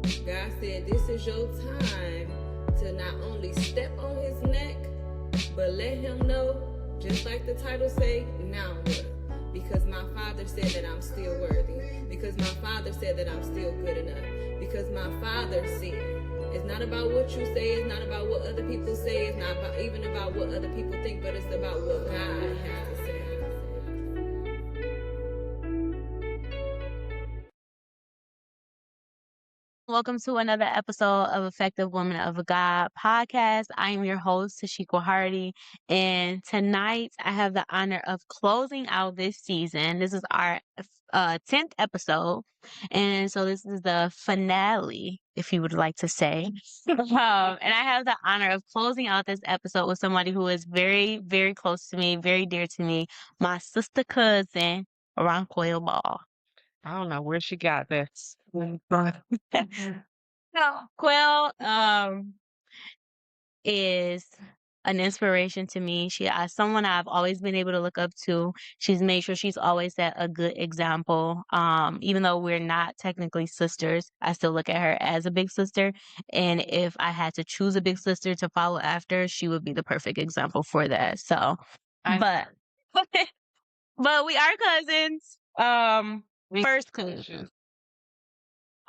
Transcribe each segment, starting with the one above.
God said, this is your time to not only step on his neck, but let him know, just like the title say, now what? Because my Father said that I'm still worthy. Because my Father said that I'm still good enough. Because my Father said, it's not about what you say, it's not about what other people say, it's not about, even about what other people think, but it's about what God has to say. Welcome to another episode of Effective Woman of God podcast. I am your host, Tashiko Hardy, and tonight I have the honor of closing out this season. This is our 10th episode, and so this is the finale, if you would like to say. And I have the honor of closing out this episode with somebody who is very, very close to me, very dear to me, my sister cousin, Ronquel Ball. I don't know where she got this. No, Quill is an inspiration to me. She is someone I've always been able to look up to. She's made sure she's always set a good example. Even though we're not technically sisters, I still look at her as a big sister. And if I had to choose a big sister to follow after, she would be the perfect example for that. So, but but we are cousins. First cousins.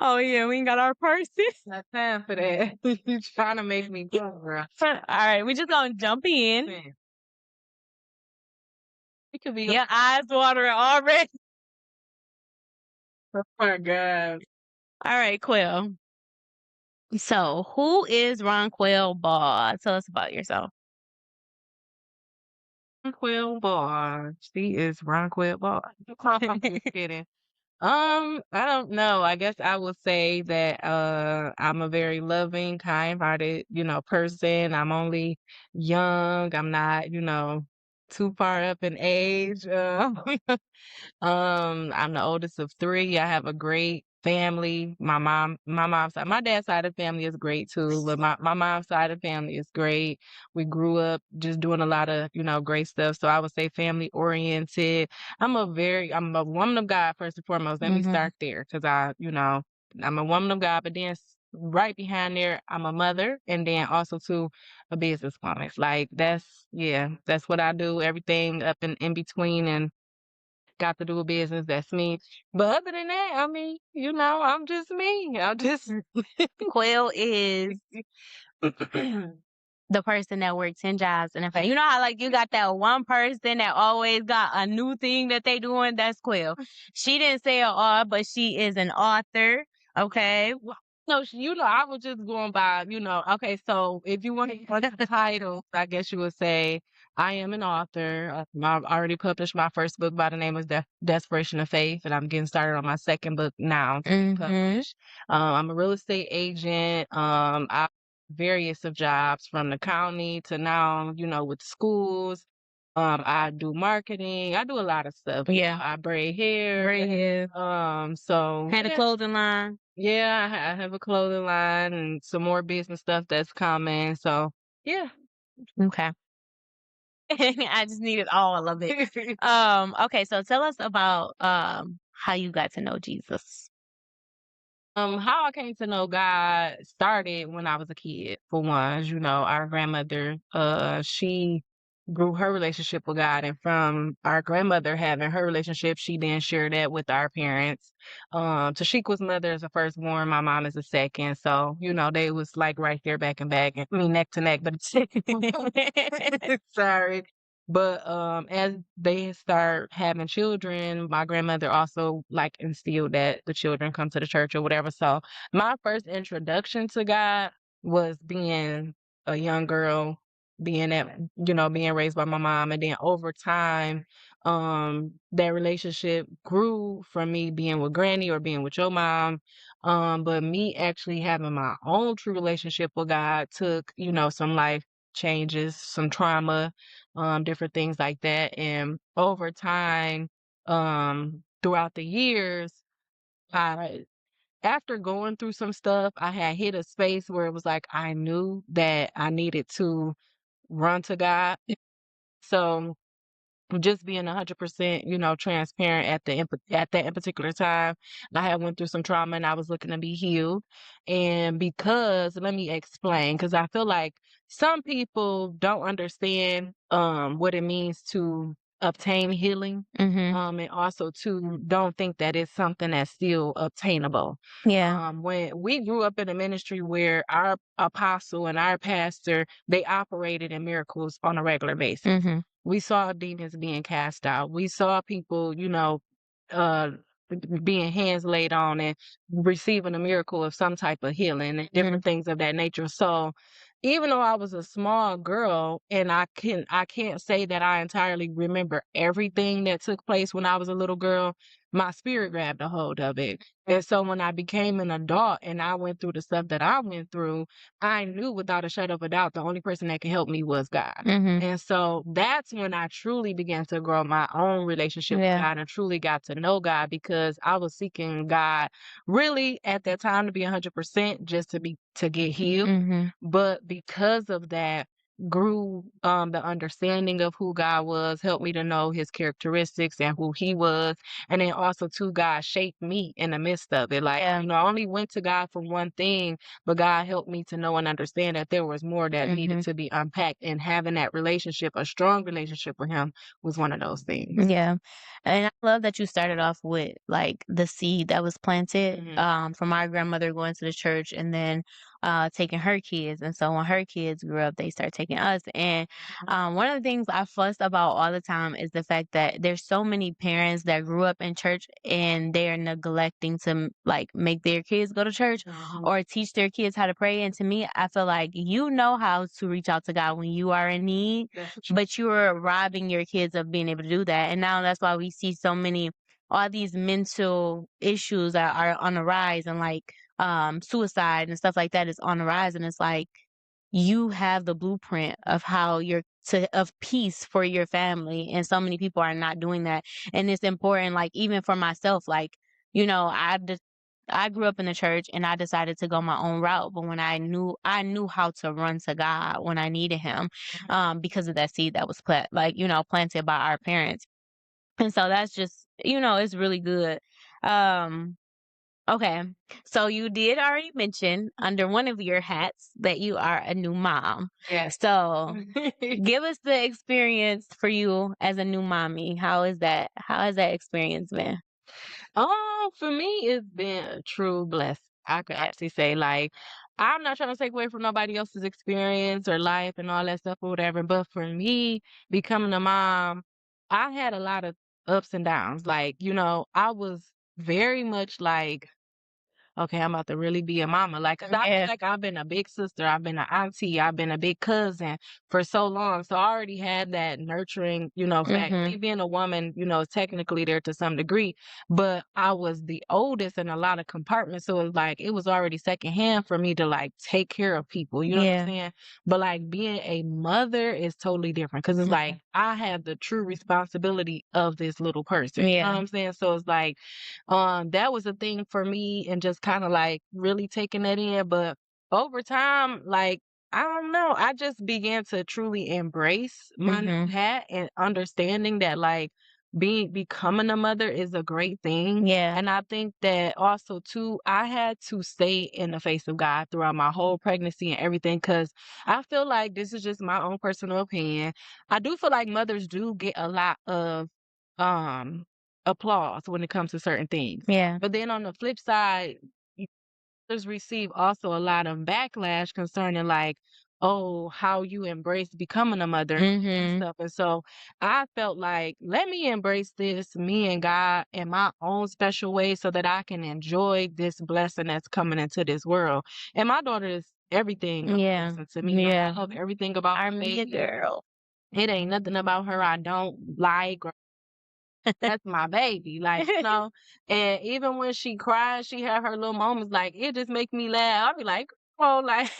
Oh yeah, we ain't got our purses. Not time for that. You trying to make me go, girl. All right, we just gonna jump in. It could be Your eyes watering already. Oh my God. All right, Quill. So, who is Ronquel Ball? Tell us about yourself. Ronquel Bar. She is Ronquel Bar. I'm just kidding. I don't know. I guess I would say that I'm a very loving, kind-hearted, person. I'm only young. I'm not, too far up in age. I'm the oldest of three. I have a great family. My dad's side of the family is great too, but my mom's side of the family is great. We grew up just doing a lot of, great stuff. So I would say family oriented. I'm a woman of God first and foremost. Let me start there because I'm a woman of God, but then right behind there, I'm a mother and then also too a businesswoman. Like that's what I do. Everything up in between and got to do with business. That's me. But other than that, I mean, I'm just me. I'm just Quill is the person that works 10 jobs in a fact. You know how like you got that one person that always got a new thing that they doing? That's Quill. She didn't say an R, but she is an author. Okay. no, I was just going by, okay, so if you want to look at the titles, I guess you would say I am an author. I've already published my first book by the name of Desperation of Faith, and I'm getting started on my second book now to be published. I'm a real estate agent. I various of jobs from the county to now, with schools. I do marketing. I do a lot of stuff. Yeah. I braid hair. Braid hair. So Had a clothing line. yeah, I have a clothing line and some more business stuff that's coming. So yeah. Okay. I just needed all of it. Okay, so tell us about how you got to know Jesus. How I came to know God started when I was a kid, for one. Our grandmother, she grew her relationship with God, and from our grandmother having her relationship, she then shared that with our parents. Tashika's mother is the firstborn, my mom is the second. So, they was like right there back and back, I mean neck to neck, but sorry. But as they start having children, my grandmother also like instilled that the children come to the church or whatever. So my first introduction to God was being a young girl, being raised by my mom, and then over time, that relationship grew from me being with Granny or being with your mom. But me actually having my own true relationship with God took, some life changes, some trauma, different things like that. And over time, throughout the years, I after going through some stuff, I had hit a space where it was like I knew that I needed to run to God. So just being 100%, transparent at that particular time, I had went through some trauma and I was looking to be healed. And because, let me explain, because I feel like some people don't understand what it means to obtain healing. Mm-hmm. And also too don't think that it's something that's still obtainable. Yeah. When we grew up in a ministry where our apostle and our pastor, they operated in miracles on a regular basis. Mm-hmm. We saw demons being cast out. We saw people, uh, being hands laid on and receiving a miracle of some type of healing and different things of that nature. So even though I was a small girl and I can't say that I entirely remember everything that took place when I was a little girl, my spirit grabbed a hold of it. And so when I became an adult and I went through the stuff that I went through, I knew without a shadow of a doubt the only person that could help me was God. Mm-hmm. And so that's when I truly began to grow my own relationship with Yeah. God and truly got to know God, because I was seeking God really at that time to be 100% just to get healed. Mm-hmm. But because of that, grew the understanding of who God was, helped me to know his characteristics and who he was. And then also too, God shaped me in the midst of it. Like, Yeah. I only went to God for one thing, but God helped me to know and understand that there was more that needed to be unpacked. And having that relationship, a strong relationship with him, was one of those things. Yeah. And I love that you started off with like the seed that was planted from our grandmother going to the church and then taking her kids. And so when her kids grew up, they start taking us. And one of the things I fuss about all the time is the fact that there's so many parents that grew up in church and they're neglecting to like make their kids go to church or teach their kids how to pray. And to me, I feel like you know how to reach out to God when you are in need, but you are robbing your kids of being able to do that. And now that's why we see so many, all these mental issues that are on the rise, and like suicide and stuff like that is on the rise. And it's like, you have the blueprint of how of peace for your family. And so many people are not doing that. And it's important, like, even for myself, like, I grew up in the church and I decided to go my own route. But when I knew how to run to God when I needed him, because of that seed that was planted by our parents. And so that's just, it's really good. Okay. So you did already mention under one of your hats that you are a new mom. Yes. So give us the experience for you as a new mommy. How is that? How has that experience been? Oh, for me, it's been a true blessing. I could actually say, like, I'm not trying to take away from nobody else's experience or life and all that stuff or whatever, but for me, becoming a mom, I had a lot of ups and downs. Like, I was very much like, okay, I'm about to really be a mama. Like, 'cause I feel Yeah. like I've been a big sister, I've been an auntie, I've been a big cousin for so long. So I already had that nurturing, fact. Me being a woman, is technically there to some degree, but I was the oldest in a lot of compartments. So it's like, it was already secondhand for me to like take care of people. You know what I'm saying? But like being a mother is totally different, because it's like, I have the true responsibility of this little person. You know what I'm saying? So it's like, that was a thing for me, and just kind of like really taking that in. But over time, like, I don't know, I just began to truly embrace my new hat and understanding that like becoming a mother is a great thing. Yeah. And I think that also too, I had to stay in the face of God throughout my whole pregnancy and everything, because I feel like, this is just my own personal opinion, I do feel like mothers do get a lot of um applause when it comes to certain things. Yeah. But then on the flip side, mothers receive also a lot of backlash concerning like, oh, how you embrace becoming a mother and stuff. And so I felt like, let me embrace this, me and God, in my own special way, so that I can enjoy this blessing that's coming into this world. And my daughter is everything a blessing to me. Like, I love everything about Our my media baby. girl. It ain't nothing about her I don't like, or that's my baby, like, and even when she cries, she have her little moments, like, it just make me laugh. I'll be like, oh, like,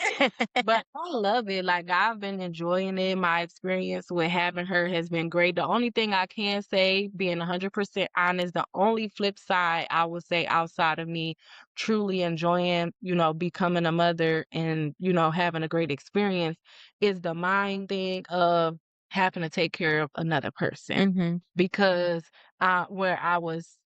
but I love it. Like, I've been enjoying it. My experience with having her has been great. The only thing I can say, being 100% honest, the only flip side I would say outside of me truly enjoying, becoming a mother and, having a great experience, is the mind thing of having to take care of another person because where I was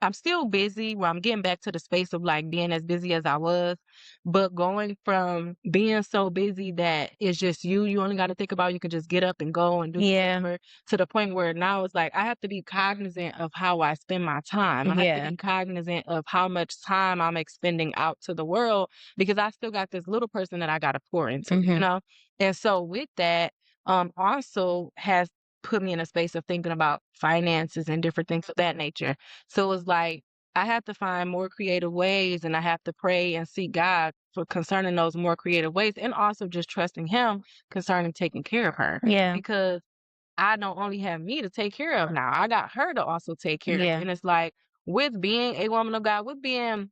I'm still busy. Well, I'm getting back to the space of like being as busy as I was, but going from being so busy that it's just you only got to think about, you can just get up and go and do whatever, to the point where now it's like I have to be cognizant of how I spend my time. I have to be cognizant of how much time I'm expending out to the world because I still got this little person that I got to pour into, you know? And so with that, also has put me in a space of thinking about finances and different things of that nature. So it's like I have to find more creative ways, and I have to pray and seek God for concerning those more creative ways, and also just trusting Him concerning taking care of her. Yeah. Because I don't only have me to take care of now, I got her to also take care of. And it's like with being a woman of God, with being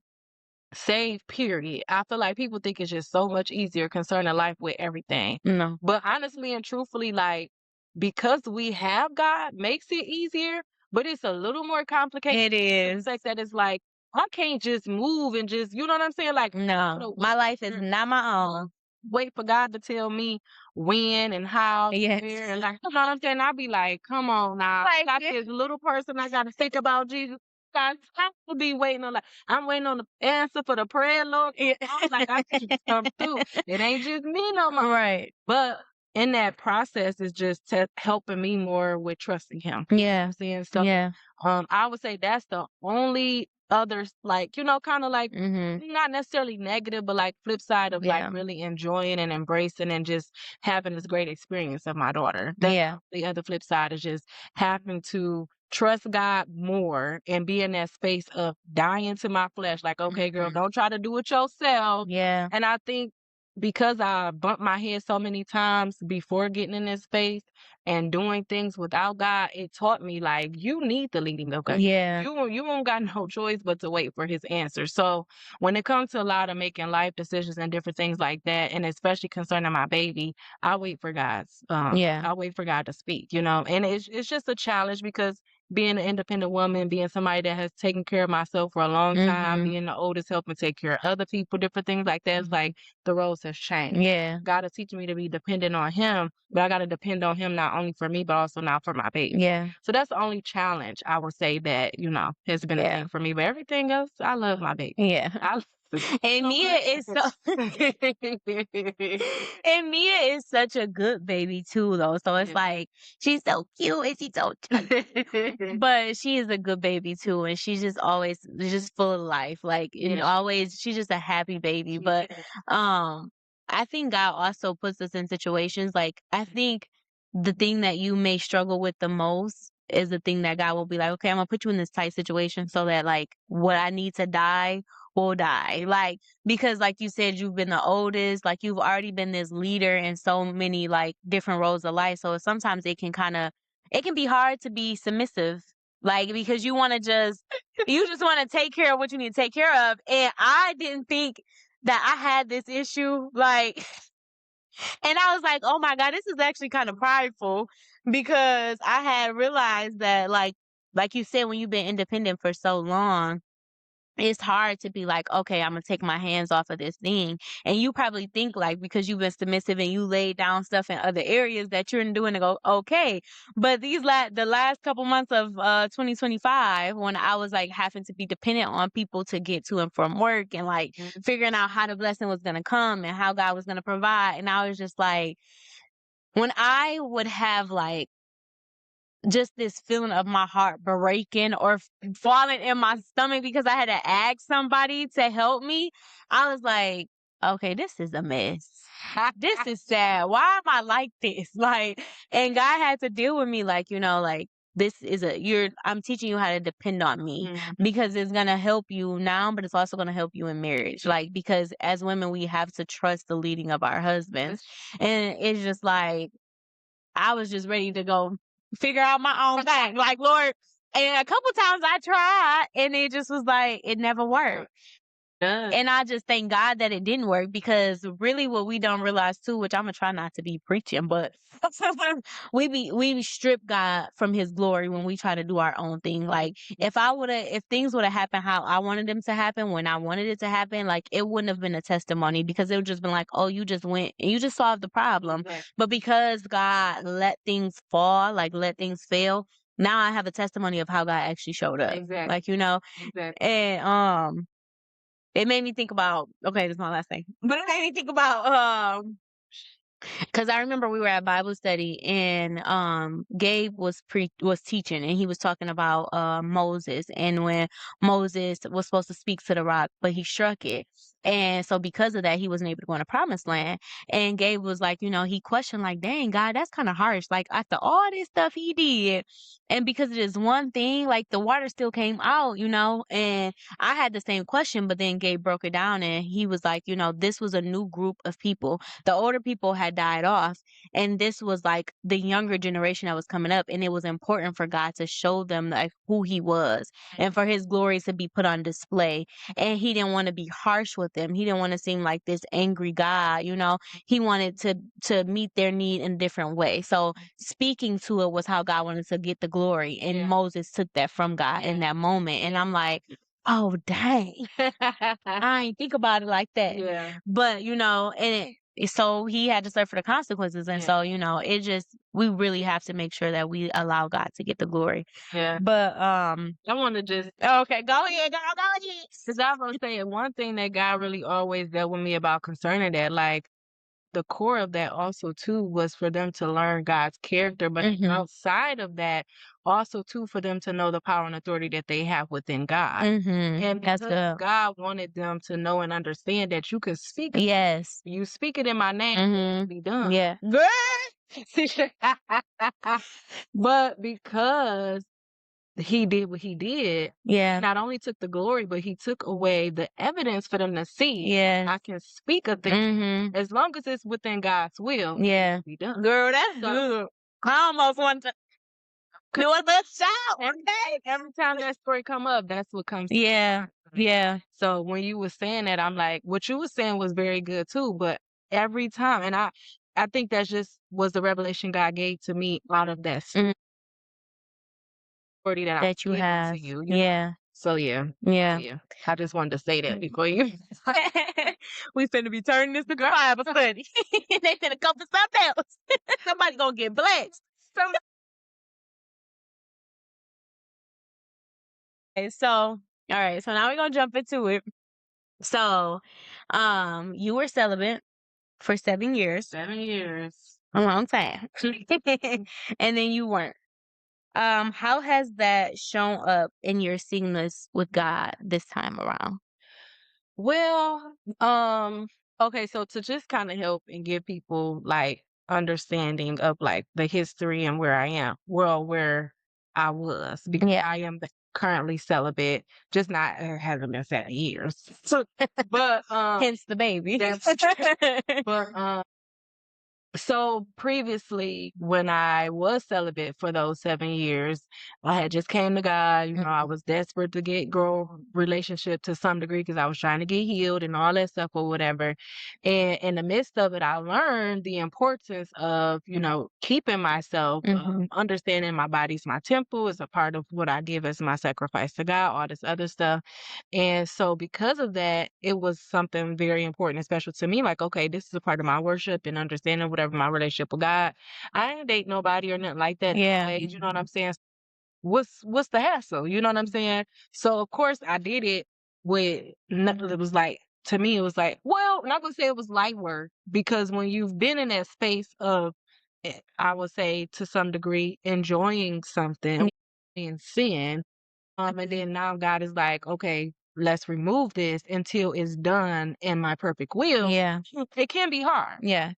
saved, period, I feel like people think it's just so much easier concerning life with everything. No. But honestly and truthfully, like, because we have God makes it easier, but it's a little more complicated. It is. The fact that it's like, I can't just move and just, you know what I'm saying? Like, No, my life is not my own. Wait for God to tell me when and how, Yes. where, and like, you know what I'm saying? I'll be like, come on now. I got this little person I got to think about Jesus. I have to be waiting on, like, I'm waiting on the answer for the prayer, Lord. I'm like, I can come through. It ain't just me no more. Right. But in that process, is just helping me more with trusting Him. You know what Yeah. I'm saying? So, I would say that's the only other, like, you know, kind of like not necessarily negative, but like flip side of like really enjoying and embracing and just having this great experience of my daughter. That's the other flip side, is just having to trust God more and be in that space of dying to my flesh. Like, okay, girl, don't try to do it yourself. Yeah. And I think because I bumped my head so many times before getting in this space and doing things without God, it taught me, like, you need the leading of God. Yeah. You don't got no choice but to wait for His answer. So when it comes to a lot of making life decisions and different things like that, and especially concerning my baby, I wait for God's I wait for God to speak, you know. And it's just a challenge because being an independent woman, being somebody that has taken care of myself for a long time, being the oldest, helping take care of other people, different things like that, it's like the roles has changed. Yeah. God is teaching me to be dependent on Him, but I got to depend on Him not only for me, but also now for my baby. Yeah. So that's the only challenge I would say that, you know, has been a thing for me. But everything else, I love my baby. Yeah. And Mia is so and Mia is such a good baby too, though. So it's like she's so cute and she's so but she is a good baby too, and she's just always just full of life. Like and always she's just a happy baby. But I think God also puts us in situations, like I think the thing that you may struggle with the most is the thing that God will be like, okay, I'm gonna put you in this tight situation so that like what I need to die will die. Like, because like you said, you've been the oldest, like you've already been this leader in so many like different roles of life. So sometimes it can be hard to be submissive. Like, because you just want to take care of what you need to take care of. And I didn't think that I had this issue. Like, and I was like, oh my God, this is actually kind of prideful, because I had realized that like you said, when you've been independent for so long, it's hard to be like, okay, I'm gonna take my hands off of this thing. And you probably think like, because you've been submissive and you laid down stuff in other areas, that you're doing to go okay. But the last couple months of 2025, when I was like having to be dependent on people to get to and from work, and like figuring out how the blessing was gonna come and how God was gonna provide, and I was just like, when I would have like just this feeling of my heart breaking or falling in my stomach because I had to ask somebody to help me, I was like, okay, this is a mess. This is sad. Why am I like this? Like, and God had to deal with me like, you know, like, I'm teaching you how to depend on me, because it's going to help you now, but it's also going to help you in marriage. Like, because as women, we have to trust the leading of our husbands. And it's just like, I was just ready to go figure out my own thing. Like, Lord, and a couple times I tried and it just was like, it never worked. And I just thank God that it didn't work, because really what we don't realize too, which I'm gonna try not to be preaching, but we strip God from his glory when we try to do our own thing. Like if things would have happened how I wanted them to happen when I wanted it to happen, like it wouldn't have been a testimony, because it would just been like, oh, you just went and you just solved the problem. Right. But because God let things fall, like let things fail, now I have a testimony of how God actually showed up. Exactly. Like, exactly. And it made me think about, okay, this is my last thing, but it made me think about, because I remember we were at Bible study, and Gabe was teaching, and he was talking about Moses, and when Moses was supposed to speak to the rock, but he struck it. And so because of that, he wasn't able to go in the promised land. And Gabe was like, he questioned, like, dang, God, that's kind of harsh. Like, after all this stuff he did, and because of this one thing, like, the water still came out, and I had the same question, but then Gabe broke it down, and he was like, this was a new group of people. The older people had died off, and this was like the younger generation that was coming up, and it was important for God to show them like who he was and for his glory to be put on display. And he didn't want to be harsh with them. He didn't want to seem like this angry God, He wanted to meet their need in a different way. So speaking to it was how God wanted to get the glory, and Moses took that from God in that moment. And I'm like, oh dang. I ain't think about it like that. Yeah. But so he had to suffer the consequences. And so, we really have to make sure that we allow God to get the glory. Yeah. But I want to just okay, go ahead, girl, go ahead. Because I was gonna say one thing that God really always dealt with me about concerning that, like the core of that also too was for them to learn God's character, but outside of that, also too for them to know the power and authority that they have within God. And because God wanted them to know and understand that you can speak. Yes, you speak it in my name, it'll be done. Yeah, but because he did what he did, not only took the glory, but he took away the evidence for them to see. Yeah, I can speak a thing as long as it's within God's will. Yeah, it'll be done. Girl, that's good. I almost want to do a little shout. Okay, every time that story come up, that's what comes. Yeah, yeah. So when you were saying that, I'm like, what you were saying was very good too. But every time, and I think that just was the revelation God gave to me out of that authority that you have. To you, yeah. So yeah. I just wanted to say that before you. We finna be turning this to Bible study. They finna come for something else. Somebody gonna get blessed. Okay, so all right, so now we're gonna jump into it. So, you were celibate for 7 years. 7 years. A long time. And then you weren't. How has that shown up in your singleness with God this time around? Well, okay, so to just kind of help and give people like understanding of like the history and where I am, well, where I was, because I am currently celibate, just not hasn't been 7 years. So, but hence the baby. But so previously, when I was celibate for those 7 years, I had just came to God. I was desperate to grow relationship to some degree because I was trying to get healed and all that stuff or whatever. And in the midst of it, I learned the importance of, keeping myself, understanding my body's my temple is a part of what I give as my sacrifice to God, all this other stuff. And so because of that, it was something very important and special to me. Like, okay, this is a part of my worship and understanding whatever my relationship with God. I ain't date nobody or nothing like that. Yeah. You know what I'm saying? What's the hassle? You know what I'm saying? So of course I did it with nothing. It was like, to me, it was like, well, I'm not gonna say it was light work, because when you've been in that space of, I would say to some degree, enjoying something in sin, and then now God is like, okay, let's remove this until it's done in my perfect will. Yeah. It can be hard. Yeah.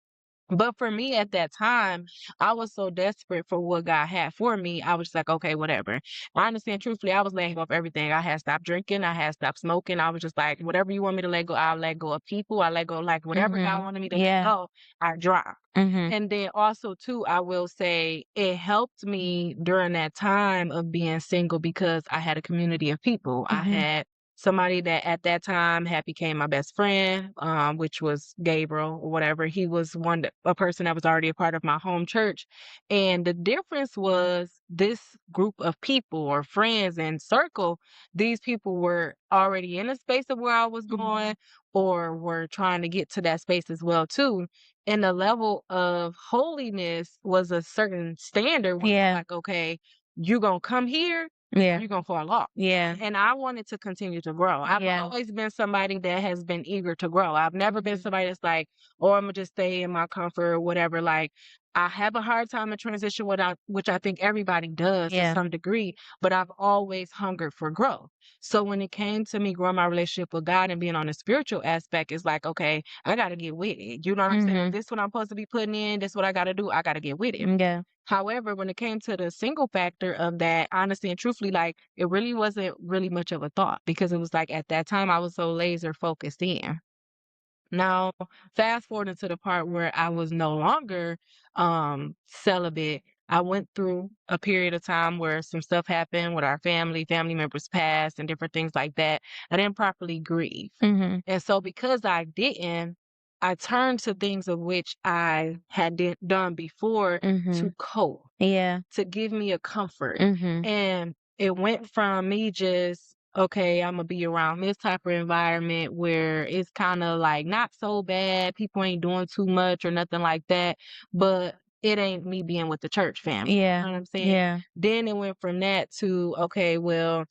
But for me at that time, I was so desperate for what God had for me. I was just like, okay, whatever. I understand, truthfully, I was letting go of everything. I had stopped drinking. I had stopped smoking. I was just like, whatever you want me to let go, I'll let go of people. I let go, like whatever God wanted me to let go, I dropped. And then also too, I will say it helped me during that time of being single because I had a community of people. I had somebody that at that time had became my best friend, which was Gabriel or whatever. He was a person that was already a part of my home church. And the difference was this group of people or friends and circle, these people were already in a space of where I was going or were trying to get to that space as well too. And the level of holiness was a certain standard where it's like, okay, you're gonna come here, you're gonna fall off. And I wanted to continue to grow. I've always been somebody that has been eager to grow. I've never been somebody that's like, oh, I'm gonna just stay in my comfort or whatever. Like, I have a hard time in transition which I think everybody does to some degree, but I've always hungered for growth. So when it came to me growing my relationship with God and being on the spiritual aspect, it's like, okay, I gotta get with it. You know what I'm saying? This is what I'm supposed to be putting in, this is what I gotta do, I gotta get with it. However, when it came to the single factor of that, honestly and truthfully, like, it really wasn't really much of a thought because it was like at that time I was so laser focused in. Now, fast forward to the part where I was no longer celibate. I went through a period of time where some stuff happened with our family members passed and different things like that. I didn't properly grieve. And so because I didn't, I turned to things of which I had done before to cope, to give me a comfort. And it went from me just, okay, I'm gonna be around this type of environment where it's kind of like not so bad, people ain't doing too much or nothing like that, but it ain't me being with the church family. You know what I'm saying? Then it went from that to, okay, well,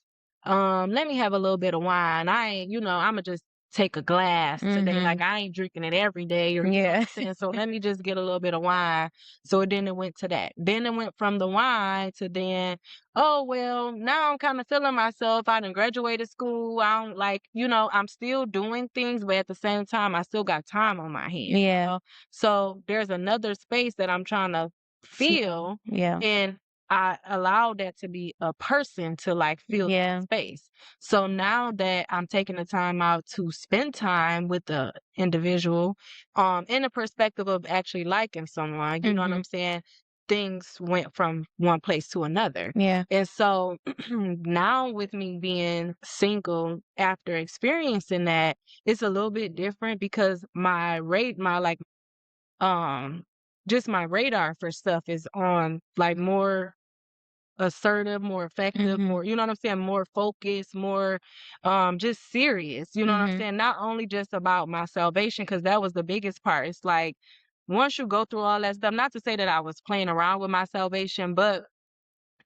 let me have a little bit of wine. I ain't, I'ma just take a glass today. Like, I ain't drinking it every day or you know what I'm saying? So let me just get a little bit of wine. So then it went to that. Then it went from the wine to then, oh, well, now I'm kind of feeling myself. I done graduated school. I don't like, I'm still doing things, but at the same time, I still got time on my hands. You know? So there's another space that I'm trying to feel. And I allowed that to be a person to like fill that space. So now that I'm taking the time out to spend time with the individual, in the perspective of actually liking someone, you know what I'm saying? Things went from one place to another. And so now with me being single after experiencing that, it's a little bit different because just my radar for stuff is on like more assertive, more effective, more, you know what I'm saying, more focused, more just serious. You know what I'm saying? Not only just about my salvation, because that was the biggest part. It's like once you go through all that stuff, not to say that I was playing around with my salvation, but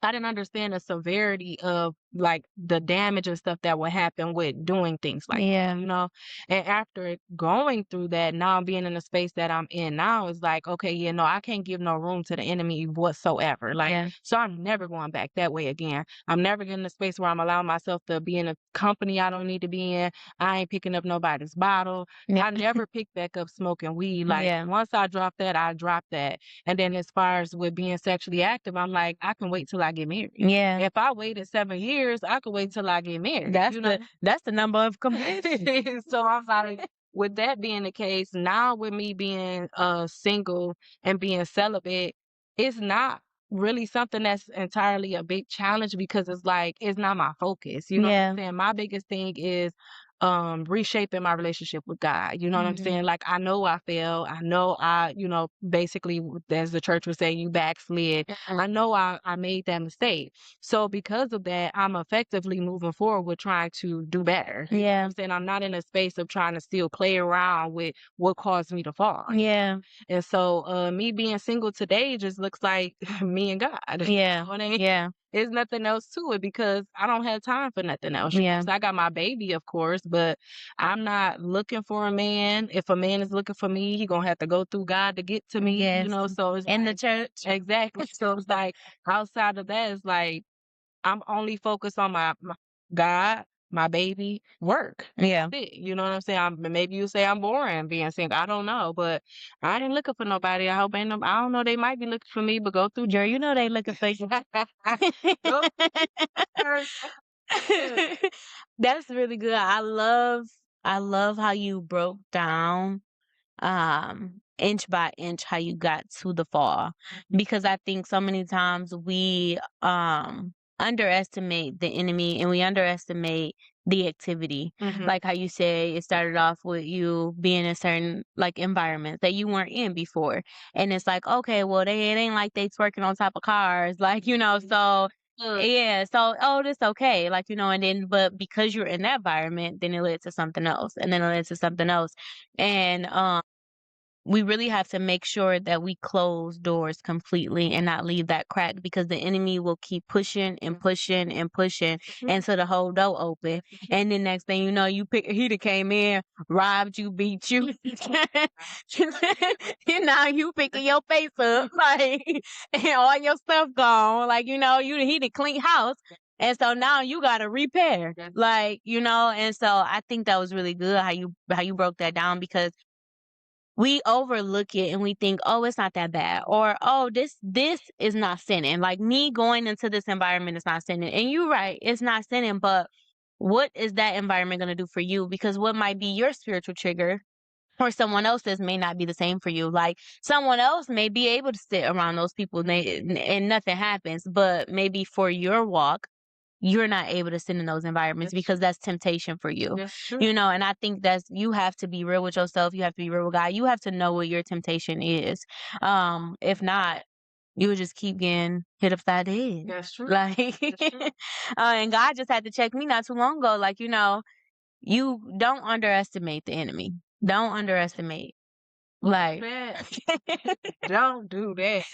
I didn't understand the severity of like the damage and stuff that would happen with doing things like that. And after going through that, now being in the space that I'm in now is like, okay, I can't give no room to the enemy whatsoever. Like, so I'm never going back that way again. I'm never getting in a space where I'm allowing myself to be in a company I don't need to be in. I ain't picking up nobody's bottle. I never pick back up smoking weed. Like, once I drop that, I drop that. And then as far as with being sexually active, I'm like, I can wait till I get married. If I waited 7 years, I could wait till I get married. That's the number of completion. So I'm like, with that being the case, now with me being single and being celibate, it's not really something that's entirely a big challenge because it's like it's not my focus. You know what I'm saying? My biggest thing is reshaping my relationship with God. You know what I'm saying? Like, I know I failed. I know I, basically, as the church would say, you backslid. I know I made that mistake. So because of that, I'm effectively moving forward with trying to do better. You know what I'm saying? I'm not in a space of trying to still play around with what caused me to fall. And so me being single today just looks like me and God. You know what I mean? There's nothing else to it because I don't have time for nothing else. So I got my baby, of course, but I'm not looking for a man. If a man is looking for me, he gonna have to go through God to get to me. So it's In like, the church. exactly. So it's like outside of that, it's like I'm only focused on my God, my baby, work. That's it. You know what I'm saying? Maybe you say I'm boring being single. I don't know, but I ain't looking for nobody. I hope ain't no. I don't know. They might be looking for me, but go through. Girl, you know they looking for you. Go That's really good. I love how you broke down inch by inch how you got to the fall, because I think so many times we underestimate the enemy and we underestimate the activity. Like how you say it started off with you being in certain like environments that you weren't in before. And it's like, okay, well it ain't like they twerking on top of cars, like, so yeah, so this okay, like, and then but because you're in that environment, then it led to something else, and then it led to something else. And we really have to make sure that we close doors completely and not leave that crack, because the enemy will keep pushing and pushing and pushing until the whole door open. And then next thing you know, he done came in, robbed you, beat you. You picking your face up, like, and all your stuff gone. Like, he done clean house. And so now you gotta repair. Like, and so I think that was really good how you broke that down, because we overlook it and we think, oh, it's not that bad, or oh, this is not sinning. Like, me going into this environment is not sinning. And you're right, it's not sinning, but what is that environment going to do for you? Because what might be your spiritual trigger or someone else's may not be the same for you. Like, someone else may be able to sit around those people and nothing happens, but maybe for your walk, you're not able to sit in those environments because that's temptation for you. That's true. And I think you have to be real with yourself. You have to be real with God. You have to know what your temptation is. If not, you would just keep getting hit upside the head. That's true. Like, That's true. And God just had to check me not too long ago. Like, you don't underestimate the enemy. Don't underestimate. Like, don't do that.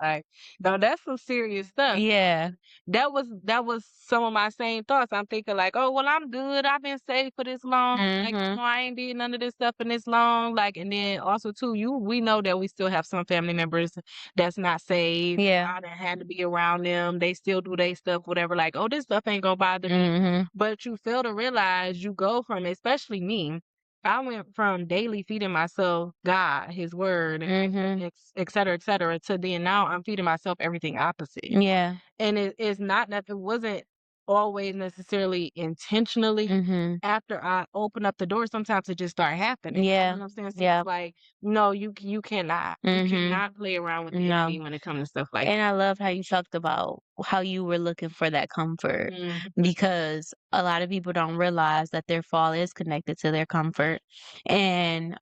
Like, no, that's some serious stuff. yeah. That was some of my same thoughts. I'm thinking like, oh well, I'm good. I've been saved for this long. Like, I ain't did none of this stuff in this long. Like, and then also too, we know that we still have some family members that's not saved. Yeah. I done had to be around them. They still do their stuff, whatever. Like, oh, this stuff ain't gonna bother me. But you fail to realize you go from, especially me, I went from daily feeding myself God, His Word, et cetera, to then now I'm feeding myself everything opposite. Yeah. And it's not that it wasn't always necessarily intentionally. After I open up the door, sometimes it just start happening. Yeah. You know what I'm saying? So Yeah. it's like, no, you cannot. You cannot play around with the No. enemy when it comes to stuff like And I love how you talked about how you were looking for that comfort, because a lot of people don't realize that their fall is connected to their comfort. And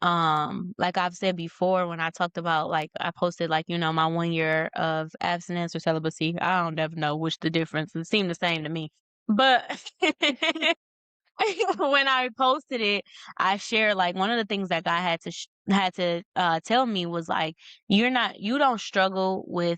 like I've said before, when I talked about, like, I posted, like, my 1 year of abstinence or celibacy. I don't ever know which the difference. It seemed the same to me. But when I posted it, I shared, like, one of the things that God had to tell me was, like, you don't struggle with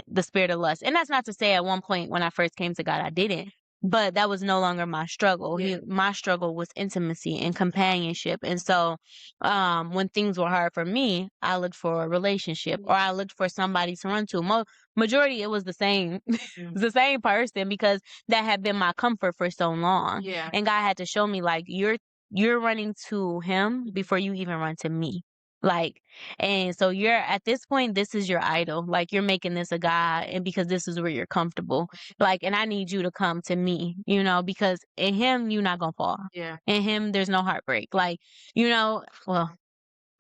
the spirit of lust. And that's not to say at one point when I first came to God, I didn't, but that was no longer my struggle. Yeah. My struggle was intimacy and companionship. And so, when things were hard for me, I looked for a relationship, or I looked for somebody to run to. Majority, it was the same, the same person, because that had been my comfort for so long. Yeah. And God had to show me, like, you're running to Him before you even run to me. Like, and so you're at this point, this is your idol. Like, you're making this a God, and because this is where you're comfortable. Like, and I need you to come to me, because in Him, you're not gonna fall. Yeah. In Him, there's no heartbreak. Like, well,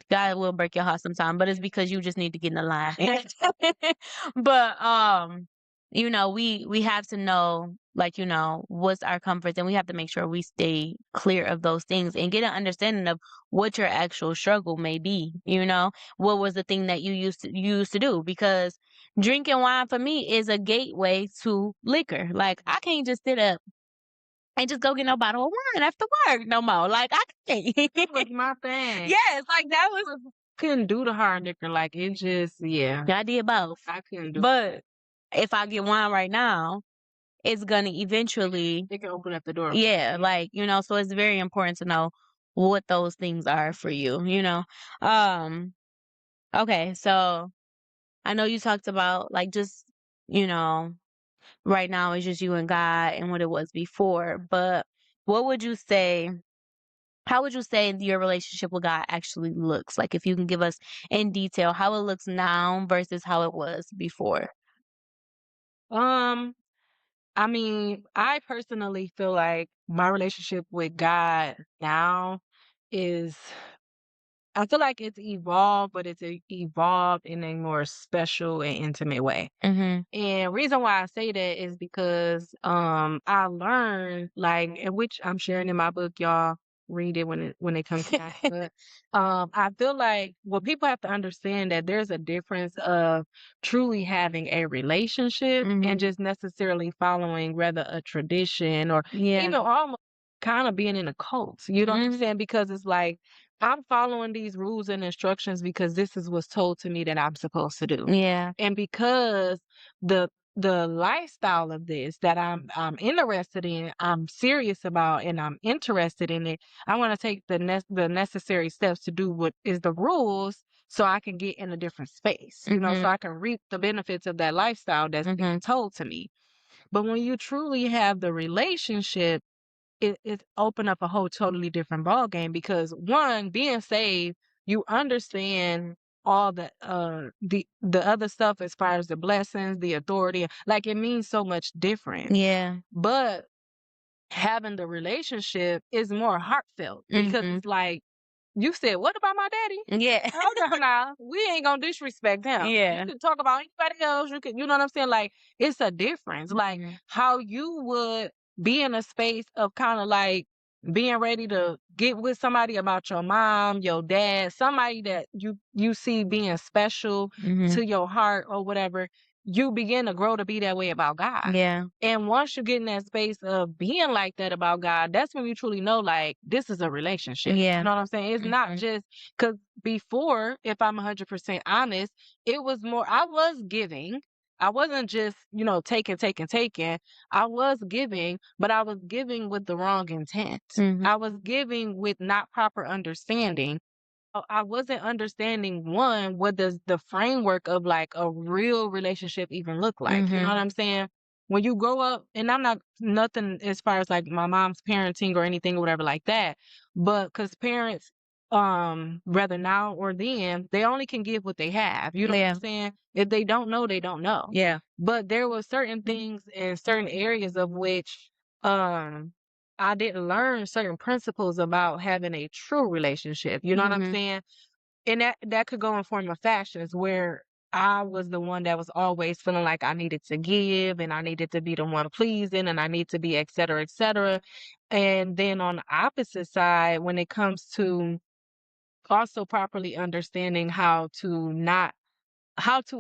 God will break your heart sometime, but it's because you just need to get in the line. But we have to know, like, what's our comforts, and we have to make sure we stay clear of those things and get an understanding of what your actual struggle may be. What was the thing that you used to do? Because drinking wine for me is a gateway to liquor. Like, I can't just sit up and just go get no bottle of wine after work no more. Like, I can't. That was my thing. Yes, like, that was. Couldn't do the hard liquor. Like, it just, yeah. I did both. I couldn't do But if I get wine right now, it's gonna eventually. It can open up the door. Yeah, like, so it's very important to know what those things are for you, Okay, so I know you talked about, like, just, right now it's just you and God and what it was before, but what would you say? How would you say your relationship with God actually looks? Like, if you can give us in detail how it looks now versus how it was before. I mean, I personally feel like my relationship with God now is I feel like it's evolved, but it's evolved in a more special and intimate way. Mm-hmm. And reason why I say that is because I learned, like, and which I'm sharing in my book, y'all read it when it comes to that. But I feel like what people have to understand that there's a difference of truly having a relationship Mhm. and just necessarily following rather a tradition or Yeah. even almost kind of being in a cult. You know what I'm Mhm. saying? Because it's like I'm following these rules and instructions because this is what's told to me that I'm supposed to do. Yeah. And because the the lifestyle of this that I'm interested in, I'm serious about, and I'm interested in it, I want to take the necessary steps to do what is the rules so I can get in a different space, you know, so Mhm. I can reap the benefits of that lifestyle that's being Mhm. told to me. But when you truly have the relationship, it open up a whole totally different ball game because one, being saved, you understand all the other stuff as far as the blessings, the authority, like it means so much different. Yeah. But having the relationship is more heartfelt because Mhm. it's like you said, what about my daddy? Yeah. Hold on now. We ain't gonna disrespect him. You Yeah. can talk about anybody else. You can, you know what I'm saying? Like, it's a difference. Like Mhm. how you would be in a space of kind of like being ready to get with somebody about your mom, your dad, somebody that you see being special Mhm. to your heart or whatever. You begin to grow to be that way about God. Yeah. And once you get in that space of being like that about God, that's when you truly know, like, this is a relationship. Yeah. You know what I'm saying? It's not Mhm. just because before, if I'm 100% honest, it was more, I was giving. I wasn't just, taking, taking, taking. I was giving, but I was giving with the wrong intent. Mhm. I was giving with not proper understanding. I wasn't understanding one, what does the framework of like a real relationship even look like? You know Mhm. what I'm saying? When you grow up, and I'm not nothing as far as like my mom's parenting or anything or whatever like that, but because parents, whether now or then, they only can give what they have. You know what Yeah. I'm saying? If they don't know, they don't know. Yeah. But there were certain things in certain areas of which, um, I didn't learn certain principles about having a true relationship. You know what I'm Mhm. saying? And that could go in form of fashions where I was the one that was always feeling like I needed to give and I needed to be the one pleasing and I need to be et cetera, et cetera. And then on the opposite side, when it comes to also properly understanding how to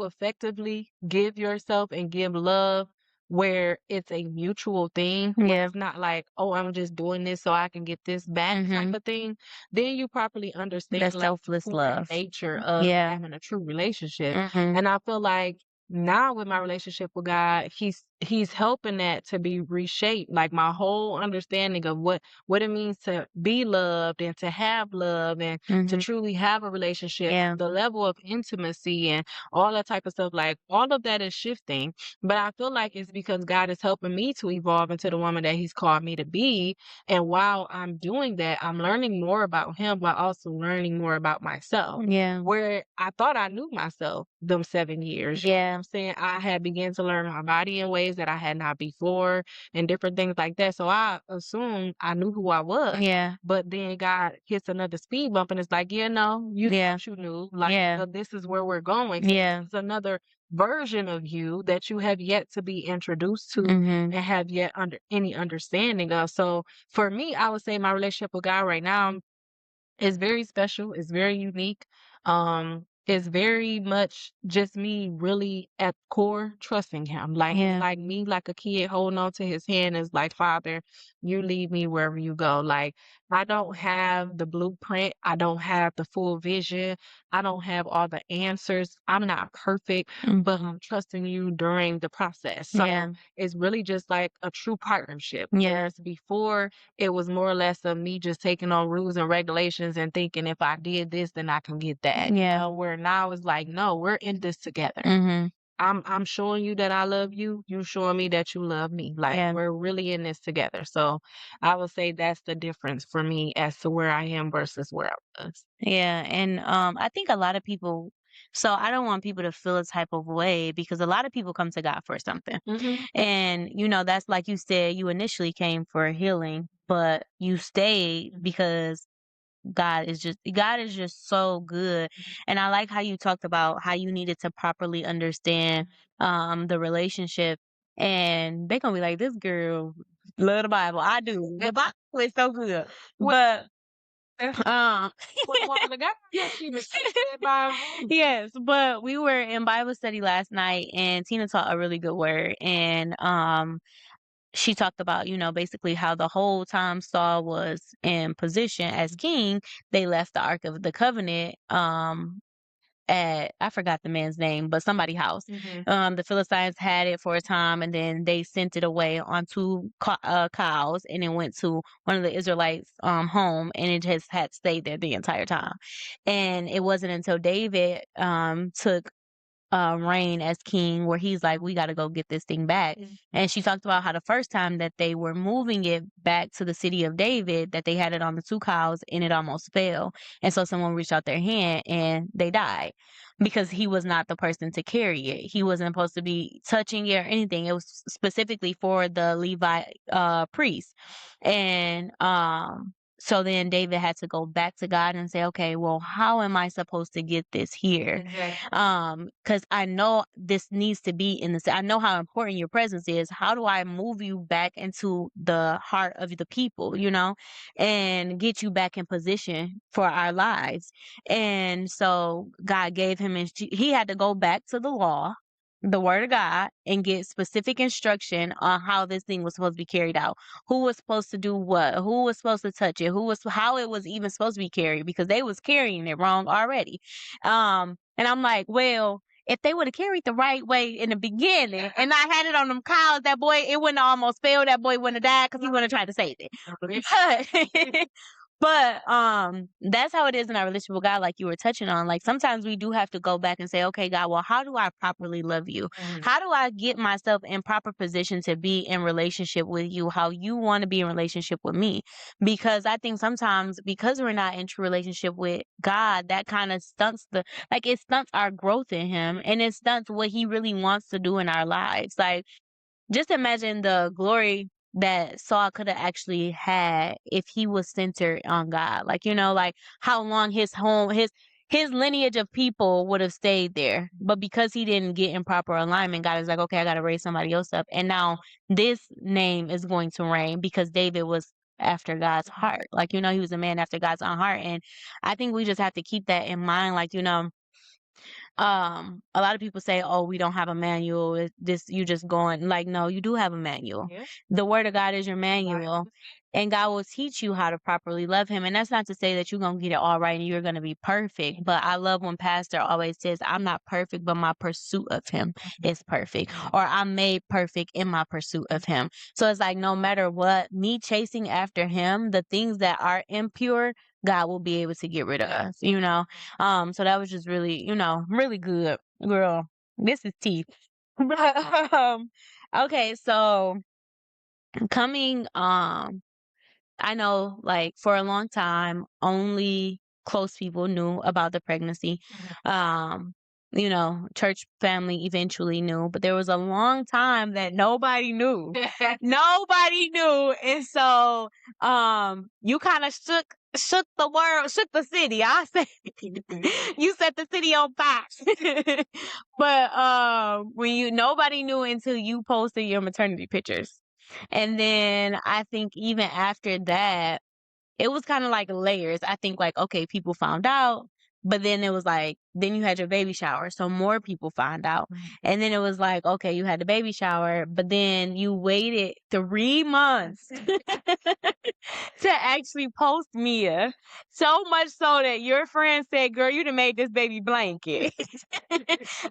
effectively give yourself and give love where it's a mutual thing, where Yeah. it's not like, oh, I'm just doing this so I can get this back type Mhm. of thing, then you properly understand That like selfless core love. nature of Yeah. having a true relationship. Mhm. And I feel like now with my relationship with God, he's helping that to be reshaped. Like my whole understanding of what it means to be loved and to have love and to Mhm. truly have a relationship, Yeah. the level of intimacy and all that type of stuff, like all of that is shifting. But I feel like it's because God is helping me to evolve into the woman that He's called me to be. And while I'm doing that, I'm learning more about Him while also learning more about myself. Yeah. Where I thought I knew myself them 7 years. You know what Yeah. I'm saying? I had began to learn my body in ways that I had not before and different things like that. So I assumed I knew who I was. Yeah. But then God hits another speed bump and it's like, yeah, no, you Yeah. thought you knew. Like, Yeah. this is where we're going. So Yeah. this is another version of you that you have yet to be introduced to Mhm. and have yet under any understanding of. So for me, I would say my relationship with God right now is very special. It's very unique. It's very much just me really at core trusting him. Like it's Yeah. like me like a kid holding on to his hand is like, Father, you lead me wherever you go. Like I don't have the blueprint. I don't have the full vision. I don't have all the answers. I'm not perfect, but Mhm. I'm trusting you during the process. So Yeah. it's really just like a true partnership. Yeah. Whereas before it was more or less of me just taking on rules and regulations and thinking if I did this, then I can get that. Yeah. Where now it's like, no, we're in this together. Mhm. I'm showing you that I love you. You showing me that you love me. Like Yeah. we're really in this together. So I would say that's the difference for me as to where I am versus where I was. Yeah, and I think a lot of people, so I don't want people to feel a type of way because a lot of people come to God for something. Hmm. And that's like you said, you initially came for healing, but you stayed because God is just so good. And I like how you talked about how you needed to properly understand the relationship. And they gonna be like, this girl love the Bible. I do. The Bible is so good. But Woman of God, yes, she was said by yes, but we were in Bible study last night and Tina taught a really good word. And she talked about, basically how the whole time Saul was in position as king, they left the Ark of the Covenant at, I forgot the man's name, but somebody's house. The Philistines had it for a time, and then they sent it away on two cows, and it went to one of the Israelites' home, and it just had stayed there the entire time. And it wasn't until David took reign as king where he's like, we got to go get this thing back. And she talked about how the first time that they were moving it back to the city of David, that they had it on the two cows and it almost fell. And so someone reached out their hand and they died because he was not the person to carry it. He wasn't supposed to be touching it or anything. It was specifically for the Levite priest. And so then David had to go back to God and say, okay, well, how am I supposed to get this here? Because I know this needs to be in the, I know how important your presence is. How do I move you back into the heart of the people, and get you back in position for our lives? And so God gave him, he had to go back to the law, the word of God, and get specific instruction on how this thing was supposed to be carried out. Who was supposed to do what? Who was supposed to touch it? How it was even supposed to be carried, because they was carrying it wrong already. And I'm like, well, if they would have carried the right way in the beginning and I had it on them cows, that boy, it wouldn't have almost failed. That boy wouldn't have died because he wouldn't have tried to save it. But that's how it is in our relationship with God, like you were touching on. Like sometimes we do have to go back and say, okay, God, well, how do I properly love you? How do I get myself in proper position to be in relationship with you, how you want to be in relationship with me? Because I think sometimes because we're not in true relationship with God, that kind of stunts it stunts our growth in him, and it stunts what he really wants to do in our lives. Like, just imagine the glory that Saul could have actually had if he was centered on God. Like, how long his home, his lineage of people would have stayed there. But because he didn't get in proper alignment, God is like, okay, I got to raise somebody else up. And now this name is going to reign because David was after God's heart. Like, he was a man after God's own heart. And I think we just have to keep that in mind. Like, a lot of people say, oh, we don't have a manual, it's this, you just going, like, no, you do have a manual. The word of God is your manual, and God will teach you how to properly love him. And that's not to say that you're going to get it all right and you're going to be perfect, but I love when pastor always says, I'm not perfect, but my pursuit of him is perfect, or I'm made perfect in my pursuit of him. So it's like, no matter what, me chasing after him, the things that are impure, God will be able to get rid of, so that was just really, really good, girl. This is teeth. But, okay, so coming, I know, like, for a long time, only close people knew about the pregnancy. Um, church family eventually knew, but there was a long time that nobody knew. Nobody knew. And so, you kind of shook the world, shook the city. I say, you set the city on fire. But, nobody knew until you posted your maternity pictures. And then I think even after that, it was kind of like layers. I think like, okay, people found out, but then it was like, then you had your baby shower. So more people found out. And then it was like, okay, you had the baby shower, but then you waited 3 months to actually post Mia. So much so that your friend said, girl, you done made this baby blanket.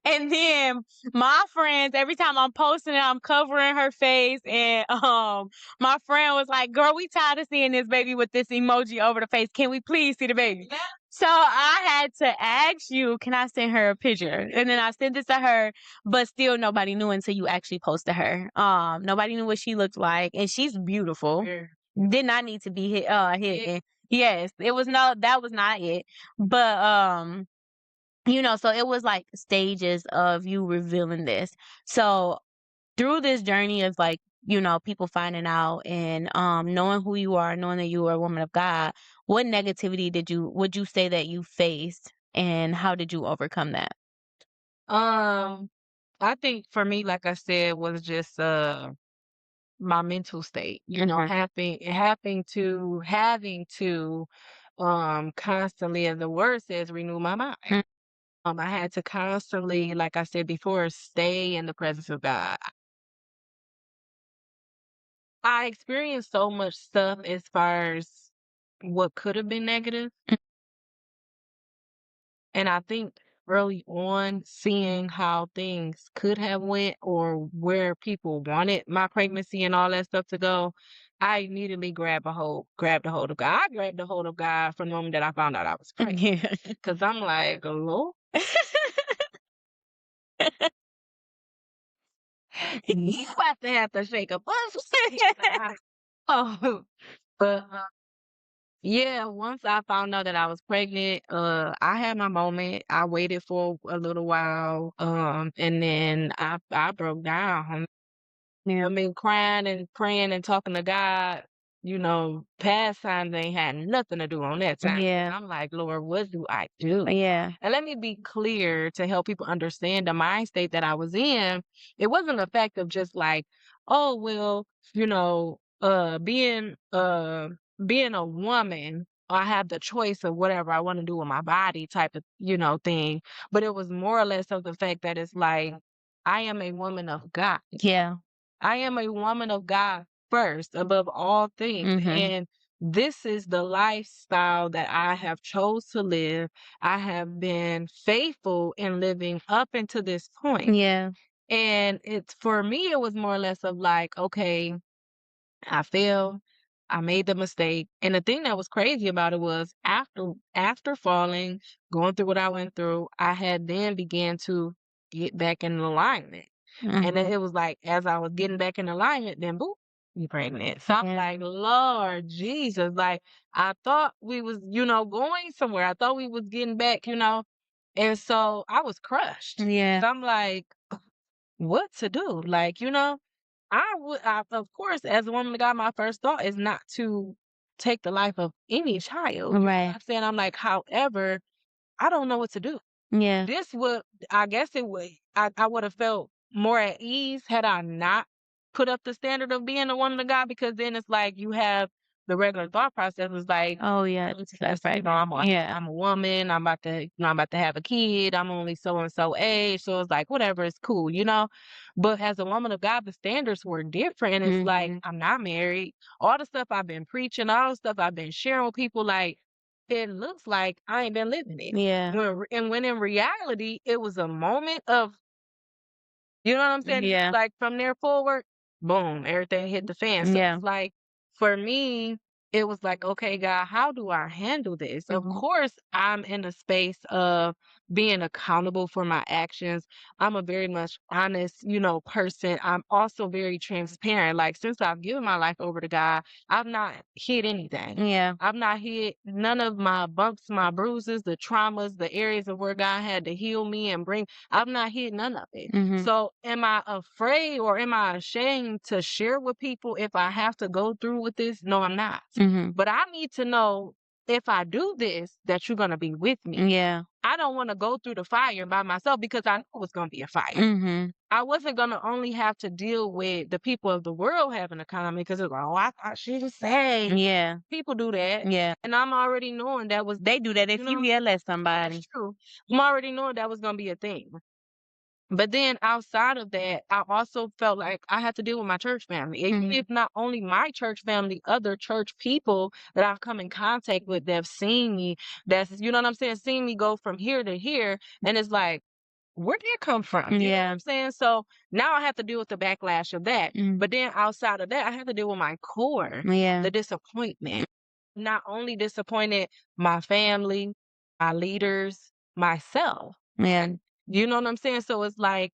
And then my friends, every time I'm posting it, I'm covering her face. And my friend was like, girl, we tired of seeing this baby with this emoji over the face. Can we please see the baby? So I had to ask you, can I send her a picture? And then I sent it to her, but still nobody knew until you actually posted her. Nobody knew what she looked like, and she's beautiful. Did not need to be hidden. Yes, that was not it. But so it was like stages of you revealing this. So through this journey of like, people finding out and knowing who you are, knowing that you are a woman of God, what negativity would you say that you faced, and how did you overcome that? I think for me, like I said, was just my mental state. You know, having to constantly, as the word says, renew my mind. Mm. I had to constantly, like I said before, stay in the presence of God. I experienced so much stuff as far as what could have been negative. And I think early on, seeing how things could have went or where people wanted my pregnancy and all that stuff to go, I immediately grabbed a hold of God. I grabbed a hold of God from the moment that I found out I was pregnant. Yeah. Because I'm like, Lord, you about to have to shake up us. Oh, but yeah, once I found out that I was pregnant, I had my moment. I waited for a little while, and then I broke down. Yeah. I mean, crying and praying and talking to God, you know, past times ain't had nothing to do on that time. Yeah. I'm like, Lord, what do I do? Yeah. And let me be clear to help people understand the mind state that I was in. It wasn't a fact of just like, oh, well, you know, being a woman, I have the choice of whatever I want to do with my body type of, you know, thing. But it was more or less of the fact that it's like, I am a woman of God. Yeah. I am a woman of God first, above all things. Mhm. And this is the lifestyle that I have chose to live. I have been faithful in living up until this point. Yeah. And it's for me, it was more or less of like, okay, I failed. I made the mistake. And the thing that was crazy about it was after falling, going through what I went through, I had then began to get back in alignment. And then Mhm. it was like, as I was getting back in alignment, then boop, you pregnant. So I'm Yeah. like, Lord Jesus, like I thought we was, you know, going somewhere. I thought we was getting back, you know. And so I was crushed. Yeah. So I'm like, what to do? Like, you know, of course, as a woman of God, my first thought is not to take the life of any child. You know what Right. I'm saying? I'm like, however, I don't know what to do. Yeah. This would, I guess it would, I would have felt more at ease had I not put up the standard of being a woman of God, because then it's like you have the regular thought process is like, Oh yeah. That's you right. know, Yeah. I'm a woman, I'm about to have a kid, I'm only so and so age, so it's like whatever, it's cool, you know. But as a woman of God, the standards were different, and it's like Mhm. I'm not married. All the stuff I've been preaching, all the stuff I've been sharing with people, like it looks like I ain't been living it. Yeah. When in reality, it was a moment of, you know what I'm saying? Yeah. Like from there forward, boom, everything hit the fan. So Yeah. it's like for me, it was like, okay, God, how do I handle this? Of Mhm. course, I'm in a space of being accountable for my actions. I'm a very much honest, you know, person. I'm also very transparent. Like since I've given my life over to God, I've not hid anything. Yeah. I've not hid none of my bumps, my bruises, the traumas, the areas of where God had to heal me and bring. I've not hid none of it. Mhm. So am I afraid or am I ashamed to share with people if I have to go through with this? No, I'm not. Mhm. But I need to know if I do this, that you're going to be with me. Yeah. I don't want to go through the fire by myself because I know it's going to be a fire. Mhm. I wasn't going to only have to deal with the people of the world having a comment because it's like, oh, I thought she was saved. Yeah. People do that. Yeah. And I'm already knowing that was, They do that if you you know, yell at that's somebody. true. I'm already knowing that was going to be a thing. But then outside of that, I also felt like I had to deal with my church family. Even Mhm. if not only my church family, other church people that I've come in contact with that have seen me, that's, you know what I'm saying, seen me go from here to here. And it's like, where did it come from? You know what Yeah. I'm saying? So now I have to deal with the backlash of that. Mm. But then outside of that, I have to deal with my core, Yeah. the disappointment. Not only disappointed my family, my leaders, myself. Yeah. You know what I'm saying? So it's like,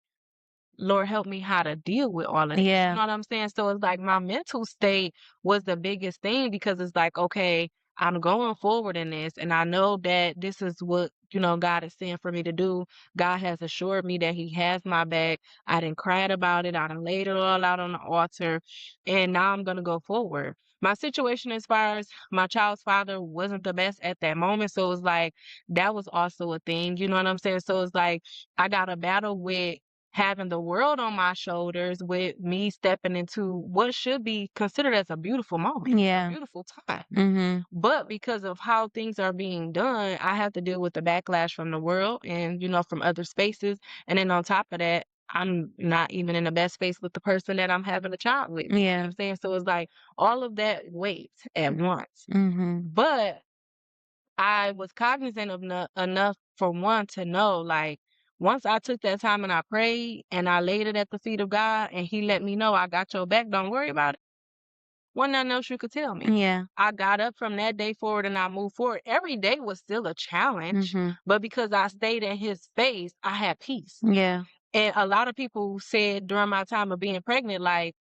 Lord, help me how to deal with all of this. You Yeah. know what I'm saying? So it's like my mental state was the biggest thing because it's like, okay, I'm going forward in this, and I know that this is what, God is saying for me to do. God has assured me that he has my back. I done cried about it. I done laid it all out on the altar, and now I'm gonna go forward. My situation as far as my child's father wasn't the best at that moment, so it was like that was also a thing, you know what I'm saying? So it's like I got a battle with having the world on my shoulders, with me stepping into what should be considered as a beautiful moment, a beautiful time. Mhm. But because of how things are being done, I have to deal with the backlash from the world and, from other spaces. And then on top of that, I'm not even in the best space with the person that I'm having a child with. You know what I'm saying? So it's like all of that weights at once. Mhm. But I was cognizant of enough for one to know, like, once I took that time and I prayed and I laid it at the feet of God and he let me know, I got your back, don't worry about it. Wasn't nothing else you could tell me. Yeah. I got up from that day forward and I moved forward. Every day was still a challenge, Mhm. but because I stayed in his face, I had peace. Yeah. And a lot of people said during my time of being pregnant, like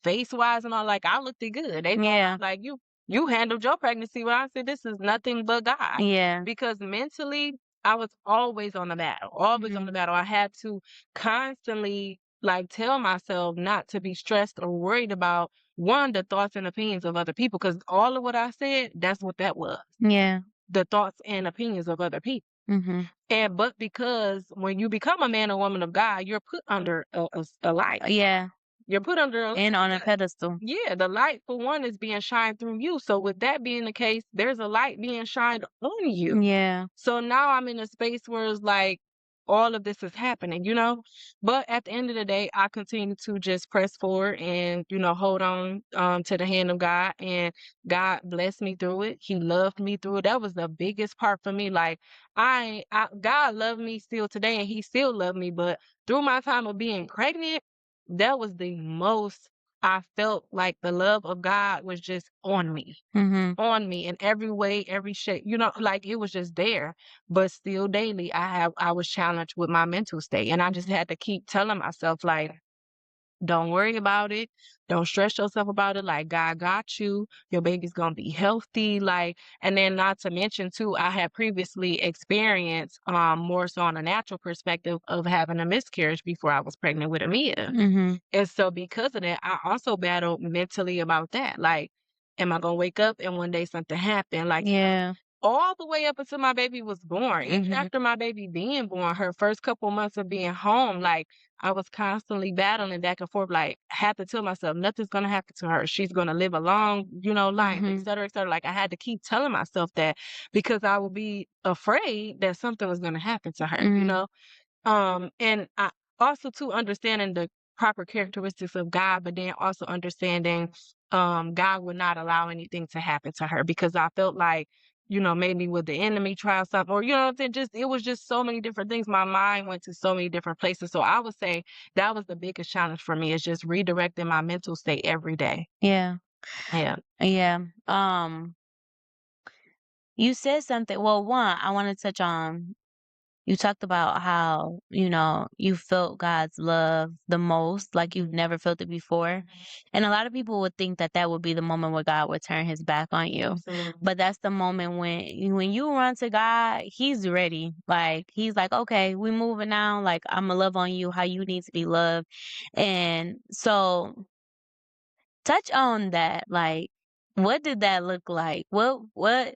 face wise and all, like I looked it good. They Yeah. like you handled your pregnancy well. I said this is nothing but God. Yeah. Because mentally I was always on the battle, always on the battle. I had to constantly like tell myself not to be stressed or worried about one, the thoughts and opinions of other people. Because all of what I said, that's what that was. Yeah. The thoughts and opinions of other people. Mhm. But because when you become a man or woman of God, you're put under a light. Yeah. You're put under a And on a pedestal. yeah, the light for one is being shined through you. So with that being the case, there's a light being shined on you. Yeah. So now I'm in a space where it's like all of this is happening. But at the end of the day, I continue to just press forward and, hold on to the hand of God, and God blessed me through it. He loved me through it. That was the biggest part for me. Like God loved me still today and he still loved me. But through my time of being pregnant, that was the most I felt like the love of God was just Mhm. on me in every way, every shape, like it was just there. But still daily, I was challenged with my mental state. And I just had to keep telling myself, like, don't worry about it. Don't stress yourself about it. Like God got you. Your baby's gonna be healthy. Like, and then not to mention too, I had previously experienced more so on a natural perspective of having a miscarriage before I was pregnant with Amia. Mhm. And so because of that, I also battled mentally about that. Like, am I gonna wake up and one day something happen? Like, Yeah. all the way up until my baby was born. Even Mhm. after my baby being born, her first couple months of being home, like I was constantly battling back and forth. Like, I had to tell myself nothing's gonna happen to her. She's gonna live a long, life, et Mhm. cetera, et cetera. Like I had to keep telling myself that because I would be afraid that something was gonna happen to her, Mhm. And I also too understanding the proper characteristics of God, but then also understanding God would not allow anything to happen to her because I felt like, maybe would the enemy try something or what I'm saying? Just it was just so many different things. My mind went to so many different places. So I would say that was the biggest challenge for me is just redirecting my mental state every day. Yeah. Yeah. Yeah. You said something. Well, one, I want to touch on. You talked about how, you felt God's love the most, like you've never felt it before. And a lot of people would think that that would be the moment where God would turn his back on you. Absolutely. But that's the moment when you run to God, he's ready. Like he's like, "Okay, we moving now. Like I'm gonna love on you how you need to be loved." And so touch on that. Like what did that look like? What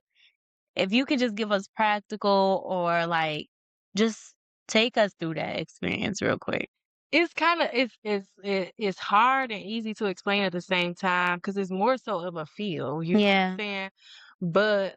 if you could just give us practical or like just take us through that experience real quick. It's kinda it's hard and easy to explain at the same time because it's more so of a feel, you know what I'm Yeah. saying? But,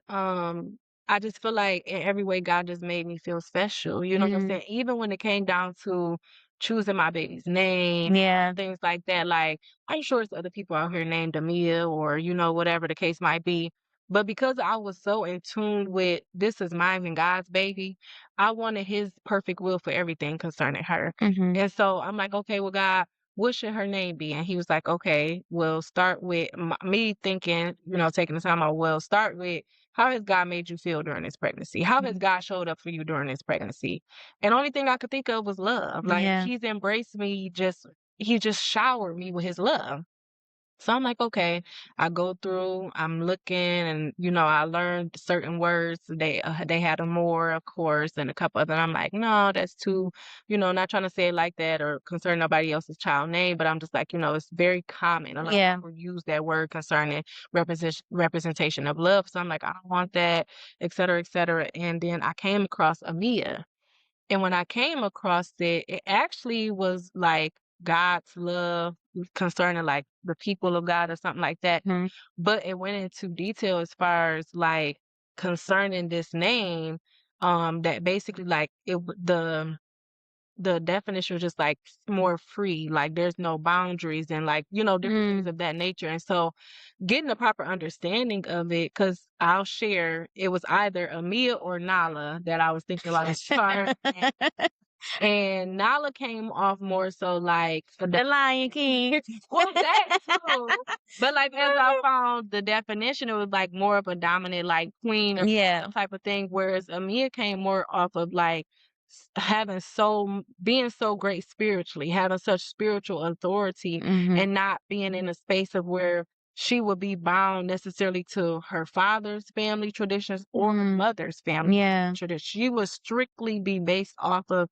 I just feel like in every way God just made me feel special, you know what I'm Mhm. saying? Even when it came down to choosing my baby's name, Yeah. things like that, like, I'm sure it's other people out here named Amia or, whatever the case might be, but because I was so in tune with, "This is mine and God's baby," I wanted his perfect will for everything concerning her. Mhm. And so I'm like, okay, well, God, what should her name be? And he was like, okay, well, start with me thinking, taking the time out. Well, start with how has God made you feel during this pregnancy? How has God showed up for you during this pregnancy? And the only thing I could think of was love. Like Yeah. he's embraced me, he just showered me with his love. So I'm like, okay, I go through, I'm looking, and I learned certain words. They had a more, of course, and a couple other. I'm like, no, that's too, not trying to say it like that or concern nobody else's child name, but I'm just like, it's very common. A lot of Yeah. people use that word concerning representation of love. So I'm like, I don't want that, et cetera, et cetera. And then I came across Amia. And when I came across it, it actually was like God's love concerning like the people of God or something like that. Mhm. But it went into detail as far as like concerning this name, that basically like the definition was just like more free, like there's no boundaries and like, different things of that nature. And so getting a proper understanding of it, because I'll share, it was either Amia or Nala that I was thinking about as far. And Nala came off more so like The Lion King. well, that too. But like as I found the definition, it was like more of a dominant like queen or Yeah. some type of thing. Whereas Amia came more off of like being so great spiritually, having such spiritual authority, Mhm. and not being in a space of where she would be bound necessarily to her father's family traditions or her mother's family Yeah. traditions. She would strictly be based off of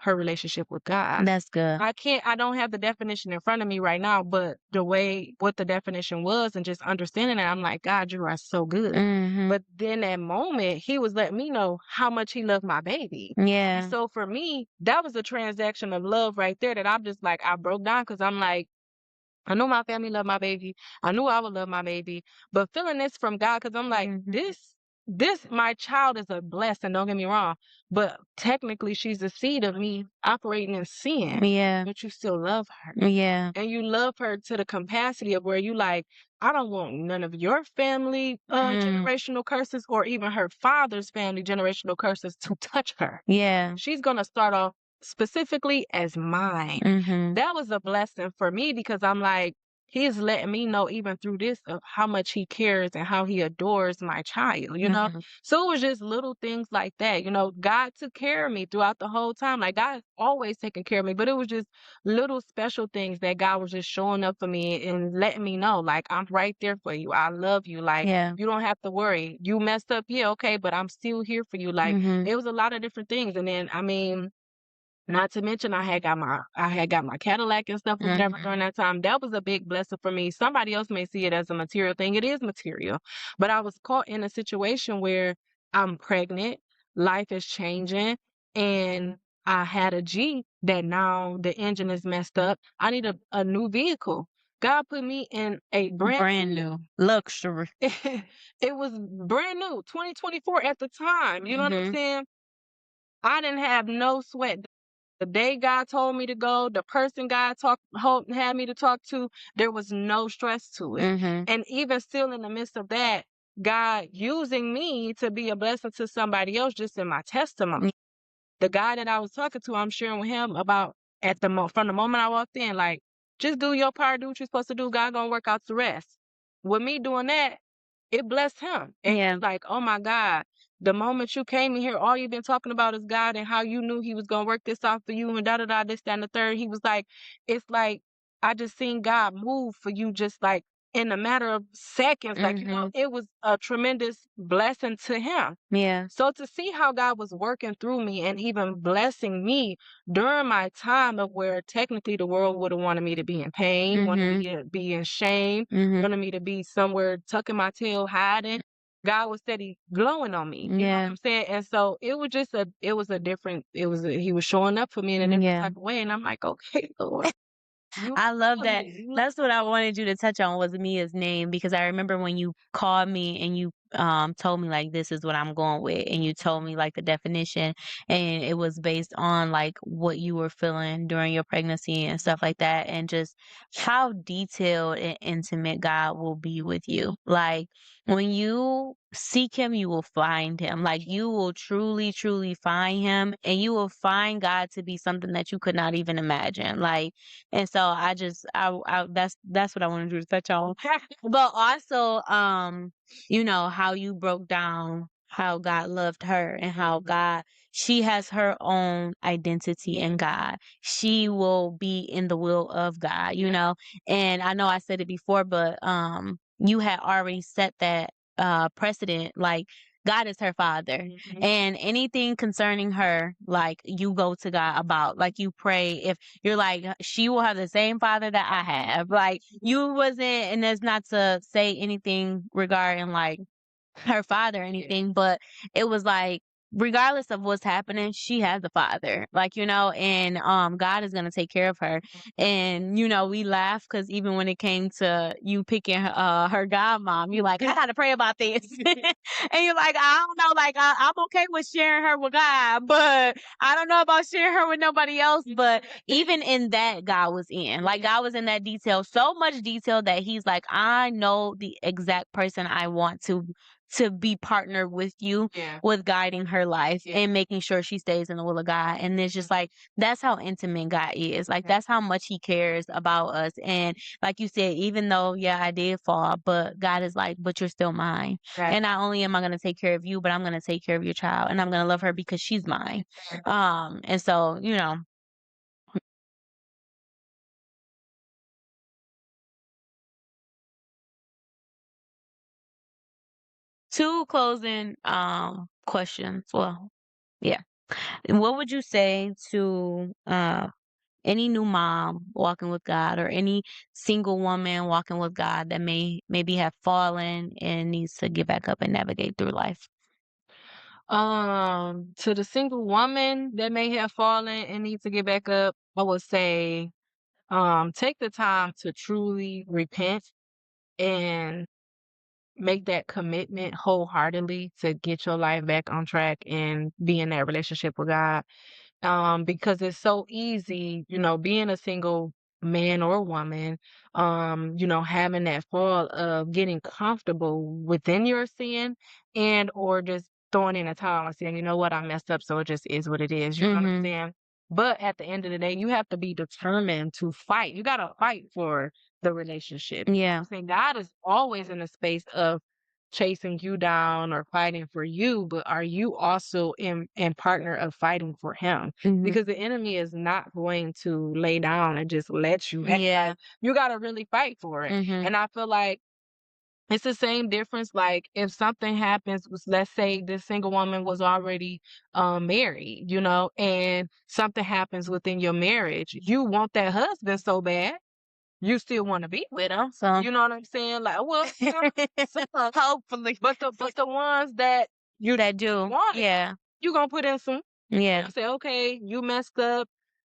her relationship with God. That's good. I don't have the definition in front of me right now, but what the definition was and just understanding it, I'm like, God, you are so good. Mhm. But then that moment, he was letting me know how much he loved my baby. Yeah. And so for me, that was a transaction of love right there that I'm just like, I broke down because I'm like, I know my family loved my baby. I knew I would love my baby. But feeling this from God, because I'm like, my child is a blessing, don't get me wrong. But technically, she's a seed of me operating in sin. Yeah. But you still love her. Yeah. And you love her to the capacity of where you like, I don't want none of your family generational curses or even her father's family generational curses to touch her. Yeah. She's going to start off specifically as mine. Mhm. That was a blessing for me because I'm like, he's letting me know even through this of how much he cares and how he adores my child. So it was just little things like that. God took care of me throughout the whole time. Like God always taking care of me, but it was just little special things that God was just showing up for me and letting me know, like, I'm right there for you. I love you. Like, Yeah. you don't have to worry. You messed up. Yeah, okay, but I'm still here for you. Like, it was a lot of different things. And then, I mean, not to mention I had got my Cadillac and stuff or whatever during that time. That was a big blessing for me. Somebody else may see it as a material thing. It is material. But I was caught in a situation where I'm pregnant, life is changing, and I had a Jeep that now the engine is messed up. I need a new vehicle. God put me in a Brand new luxury. it was brand new, 2024 at the time. You know what I'm saying? I didn't have no sweat. The day God told me to go, the person had me to talk to, there was no stress to it. And even still in the midst of that, God using me to be a blessing to somebody else just in my testimony. The guy that I was talking to, I'm sharing with him about from the moment I walked in, like, just do your part, do what you're supposed to do. God gonna work out the rest. With me doing that, it blessed him. And he's like, oh my God, the moment you came in here, all you've been talking about is God and how you knew he was going to work this out for you and da-da-da, this, that, and the third. He was like, it's like, I just seen God move for you just like in a matter of seconds. Like, it was a tremendous blessing to him. Yeah. So to see how God was working through me and even blessing me during my time of where technically the world would have wanted me to be in pain, wanted me to be in shame, wanted me to be somewhere tucking my tail, hiding. God was steady glowing on me. You know what I'm saying? And so it was just he was showing up for me in a different type of way. And I'm like, okay, Lord. I love that. That's what I wanted you to touch on was Mia's name, because I remember when you called me and you told me like this is what I'm going with, and you told me like the definition, and it was based on like what you were feeling during your pregnancy and stuff like that, and just how detailed and intimate God will be with you. Like when you seek him, you will find him. Like you will truly, truly find him, and you will find God to be something that you could not even imagine. Like, and so that's what I wanted you to touch on. But also, how you broke down how God loved her and how she has her own identity in God. She will be in the will of God, you know. And I know I said it before, but you had already set that precedent, like God is her father. And anything concerning her, like you go to God about, like you pray. If you're like, she will have the same father that I have. Like you wasn't, and that's not to say anything regarding like her father or anything, but it was like regardless of what's happening, she has a father, like, you know, and God is gonna take care of her. And you know, we laugh because even when it came to you picking her godmom, you're like, I gotta pray about this. And you're like, I don't know, like I'm okay with sharing her with God, but I don't know about sharing her with nobody else. But even in that, God was in, like, God was in that detail, so much detail that he's like, I know the exact person I want to be partnered with you, with guiding her life and making sure she stays in the will of God. And it's just like, that's how intimate God is. Like, that's how much he cares about us. And like you said, even though, yeah, I did fall, but God is like, but you're still mine. And not only am I going to take care of you, but I'm going to take care of your child, and I'm going to love her because she's mine. And so, you know, two closing questions. Well, yeah. What would you say to any new mom walking with God, or any single woman walking with God that maybe have fallen and needs to get back up and navigate through life? To the single woman that may have fallen and need to get back up, I would say, take the time to truly repent and make that commitment wholeheartedly to get your life back on track and be in that relationship with God. Because it's so easy, being a single man or woman, having that fall of getting comfortable within your sin and or just throwing in a towel and saying, you know what, I messed up, so it just is what it is. You know what I'm saying? But at the end of the day, you have to be determined to fight. You gotta fight for the relationship. Yeah. I'm saying God is always in a space of chasing you down or fighting for you, but are you also in partner of fighting for him? Because the enemy is not going to lay down and just let you have. Yeah. Like, you got to really fight for it. And I feel like it's the same difference. Like if something happens, let's say this single woman was already married, and something happens within your marriage, you want that husband so bad. You still want to be with him. So You know what I'm saying? Like, well, some, hopefully, but the ones that you that do, want, yeah, you gonna put in some. yeah, You say, okay, you messed up.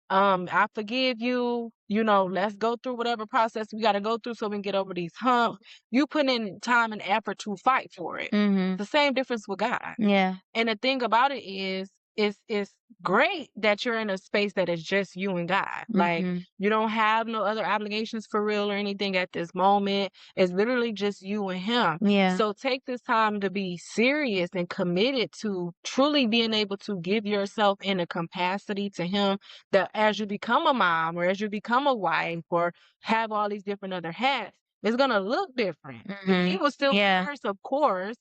I forgive you. Let's go through whatever process we got to go through so we can get over these humps. You put in time and effort to fight for it. The same difference with God. yeah, And the thing about it is, it's great that you're in a space that is just you and God. Like you don't have no other obligations for real or anything at this moment. It's literally just you and him. yeah, So take this time to be serious and committed to truly being able to give yourself in a capacity to him, that as you become a mom or as you become a wife or have all these different other hats, it's gonna look different. He will still be yeah, first, of course.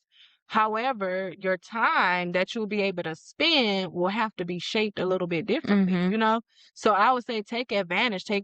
However, your time that you'll be able to spend will have to be shaped a little bit differently. So I would say take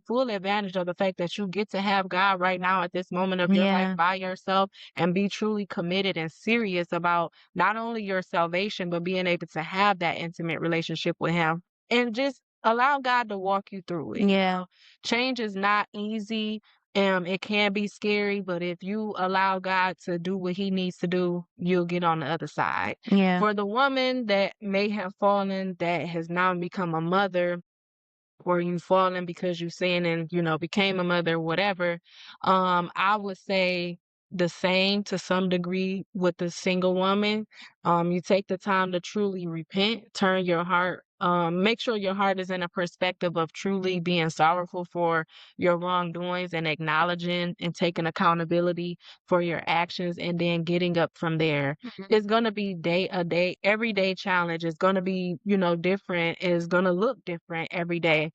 full advantage of the fact that you get to have God right now at this moment of your yeah, life by yourself, and be truly committed and serious about not only your salvation, but being able to have that intimate relationship with him, and just allow God to walk you through it. yeah, Change is not easy. It can be scary, but if you allow God to do what he needs to do, you'll get on the other side. yeah, For the woman that may have fallen, that has now become a mother, or you've fallen because you sinned and, became a mother, whatever, I would say the same to some degree with the single woman. You take the time to truly repent, turn your heart, make sure your heart is in a perspective of truly being sorrowful for your wrongdoings and acknowledging and taking accountability for your actions, and then getting up from there. It's going to be everyday challenge. It's going to be, different. It's going to look different every day.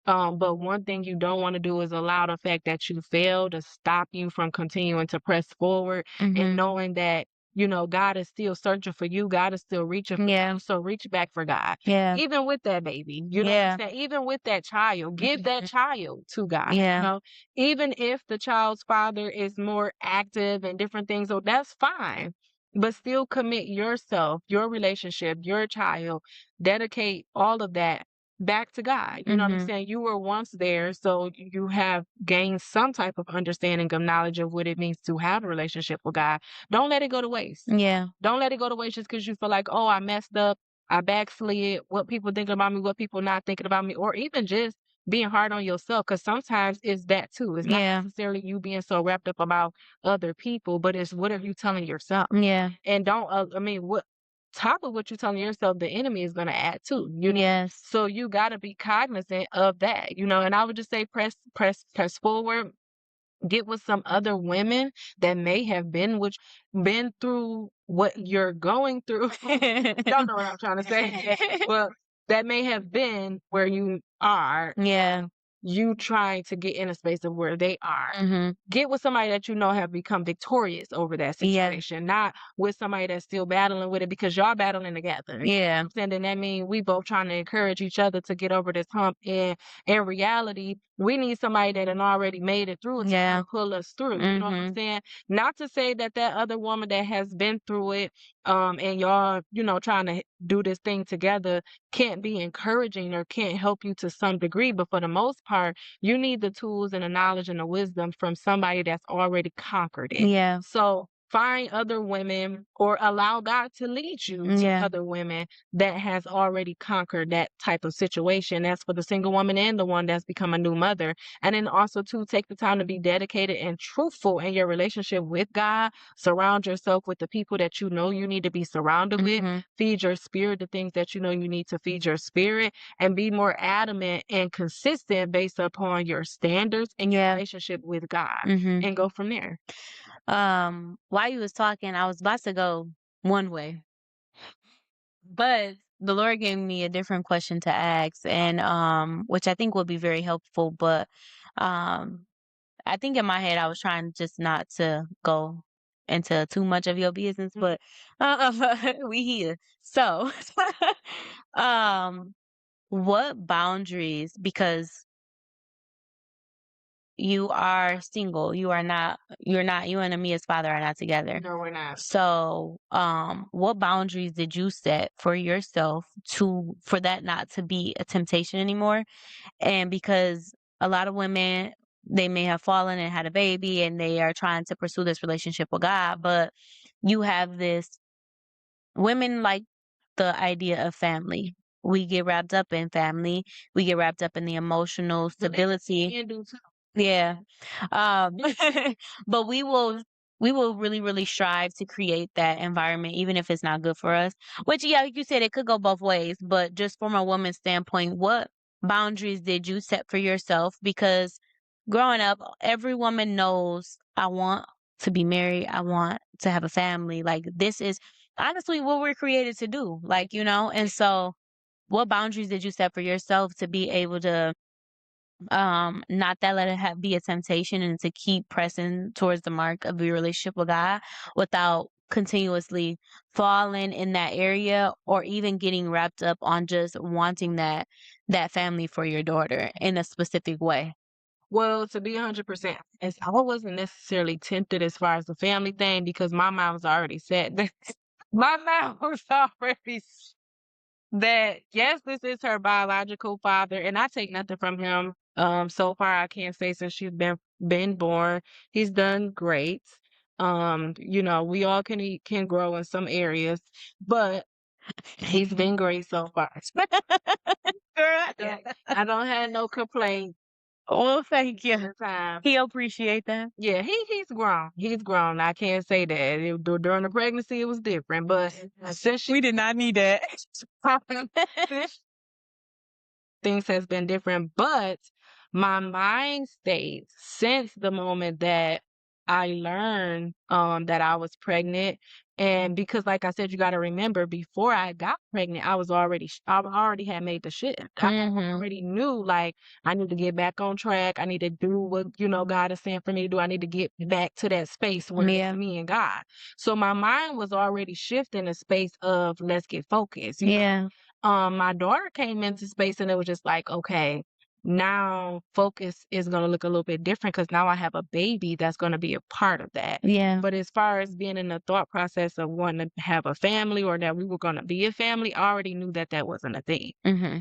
But one thing you don't want to do is allow the fact that you failed to stop you from continuing to press forward, and knowing that God is still searching for you. God is still reaching for you. So reach back for God. Yeah. Even with that baby, you know what I'm saying? Even with that child, give that child to God. Yeah. Even if the child's father is more active and different things, so that's fine. But still commit yourself, your relationship, your child, dedicate all of that back to God. You know what I'm saying? You were once there, so you have gained some type of understanding of knowledge of what it means to have a relationship with God. Don't let it go to waste. Yeah. Don't let it go to waste just because you feel like, oh, I messed up, I backslid, what people thinking about me, what people not thinking about me, or even just being hard on yourself, because sometimes it's that too. It's not necessarily you being so wrapped up about other people, but it's what are you telling yourself? Yeah. And don't, what top of what you're telling yourself, the enemy is going to add too. Yes. So you got to be cognizant of that, and I would just say press forward. Get with some other women that may have been through what you're going through. Y'all know what I'm trying to say. Well, that may have been where you are. Yeah. You trying to get in a space of where they are. Get with somebody that have become victorious over that situation, not with somebody that's still battling with it, because y'all battling together. Yeah. And then that means we both trying to encourage each other to get over this hump. And in reality, we need somebody that had already made it through it to kind of pull us through. You know what I'm saying? Not to say that other woman that has been through it, and y'all, trying to do this thing together can't be encouraging or can't help you to some degree. But for the most part, you need the tools and the knowledge and the wisdom from somebody that's already conquered it. Yeah. So find other women or allow God to lead you to other women that has already conquered that type of situation. That's for the single woman and the one that's become a new mother. And then also to take the time to be dedicated and truthful in your relationship with God. Surround yourself with the people that you need to be surrounded with. Feed your spirit the things that you need to feed your spirit, and be more adamant and consistent based upon your standards and your relationship with God, and go from there. While you was talking, I was about to go one way, but the Lord gave me a different question to ask, and which I think will be very helpful. But I think in my head I was trying just not to go into too much of your business, but we here. So, what boundaries? Because you are single. You and Amia's father are not together. No, we're not. So, what boundaries did you set for yourself for that not to be a temptation anymore? And because a lot of women, they may have fallen and had a baby and they are trying to pursue this relationship with God, but you have women like the idea of family. We get wrapped up in family. We get wrapped up in the emotional stability. Men do too. Yeah. Um, but we will really, really strive to create that environment, even if it's not good for us. Which, yeah, like you said, it could go both ways. But just from a woman's standpoint, what boundaries did you set for yourself? Because growing up, every woman knows, I want to be married. I want to have a family. Like, this is honestly what we're created to do. Like, and so what boundaries did you set for yourself to be able to not that let it be a temptation, and to keep pressing towards the mark of your relationship with God without continuously falling in that area, or even getting wrapped up on just wanting that family for your daughter in a specific way? Well, to be 100%, I wasn't necessarily tempted as far as the family thing, because my mind was already set. My mind was already that, yes, this is her biological father, and I take nothing from him. So far, I can't say, since she's been born, he's done great. We all can grow in some areas, but he's been great so far. Girl, I don't have no complaints. well, thank you. This time. He'll appreciate that. Yeah, he's grown. He's grown. I can't say that. During the pregnancy, it was different, but since We did not need that. things has been different. But my mind state since the moment that I learned that I was pregnant. And because, like I said, you got to remember, before I got pregnant, I already had made the shift. I already knew, like, I need to get back on track. I need to do what, God is saying for me to do. I need to get back to that space where it's me and God. So my mind was already shifting a space of let's get focused. Yeah. My daughter came into space and it was just like, okay, now focus is going to look a little bit different because now I have a baby that's going to be a part of that. Yeah. But as far as being in the thought process of wanting to have a family or that we were going to be a family, I already knew that that wasn't a thing.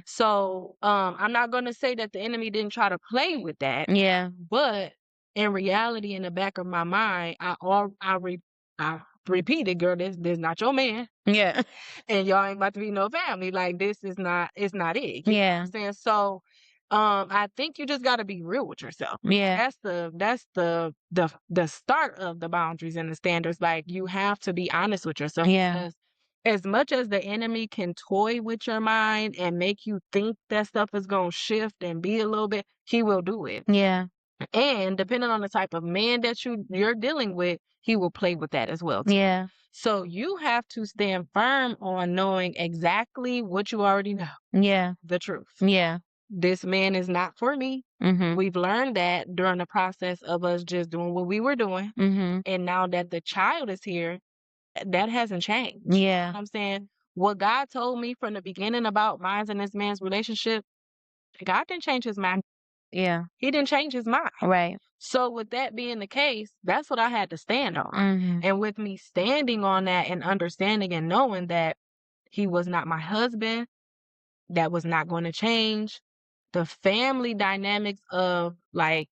So I'm not going to say that the enemy didn't try to play with that. Yeah. But in reality, in the back of my mind, I repeated, girl, this not your man. Yeah. And y'all ain't about to be no family. Like, it's not it. You know what I'm saying? So I think you just gotta be real with yourself. Yeah. That's the start of the boundaries and the standards. Like, you have to be honest with yourself. Yeah. Because as much as the enemy can toy with your mind and make you think that stuff is gonna shift and be a little bit, he will do it. Yeah. And depending on the type of man that you're dealing with, he will play with that as well too. Yeah. So you have to stand firm on knowing exactly what you already know. Yeah. The truth. Yeah. This man is not for me. We've learned that during the process of us just doing what we were doing. And now that the child is here, that hasn't changed. You know what I'm saying? What God told me from the beginning about mine and this man's relationship, God didn't change his mind. Yeah. He didn't change his mind. Right. So with that being the case, that's what I had to stand on. And with me standing on that and understanding and knowing that he was not my husband, that was not going to change. The family dynamics of like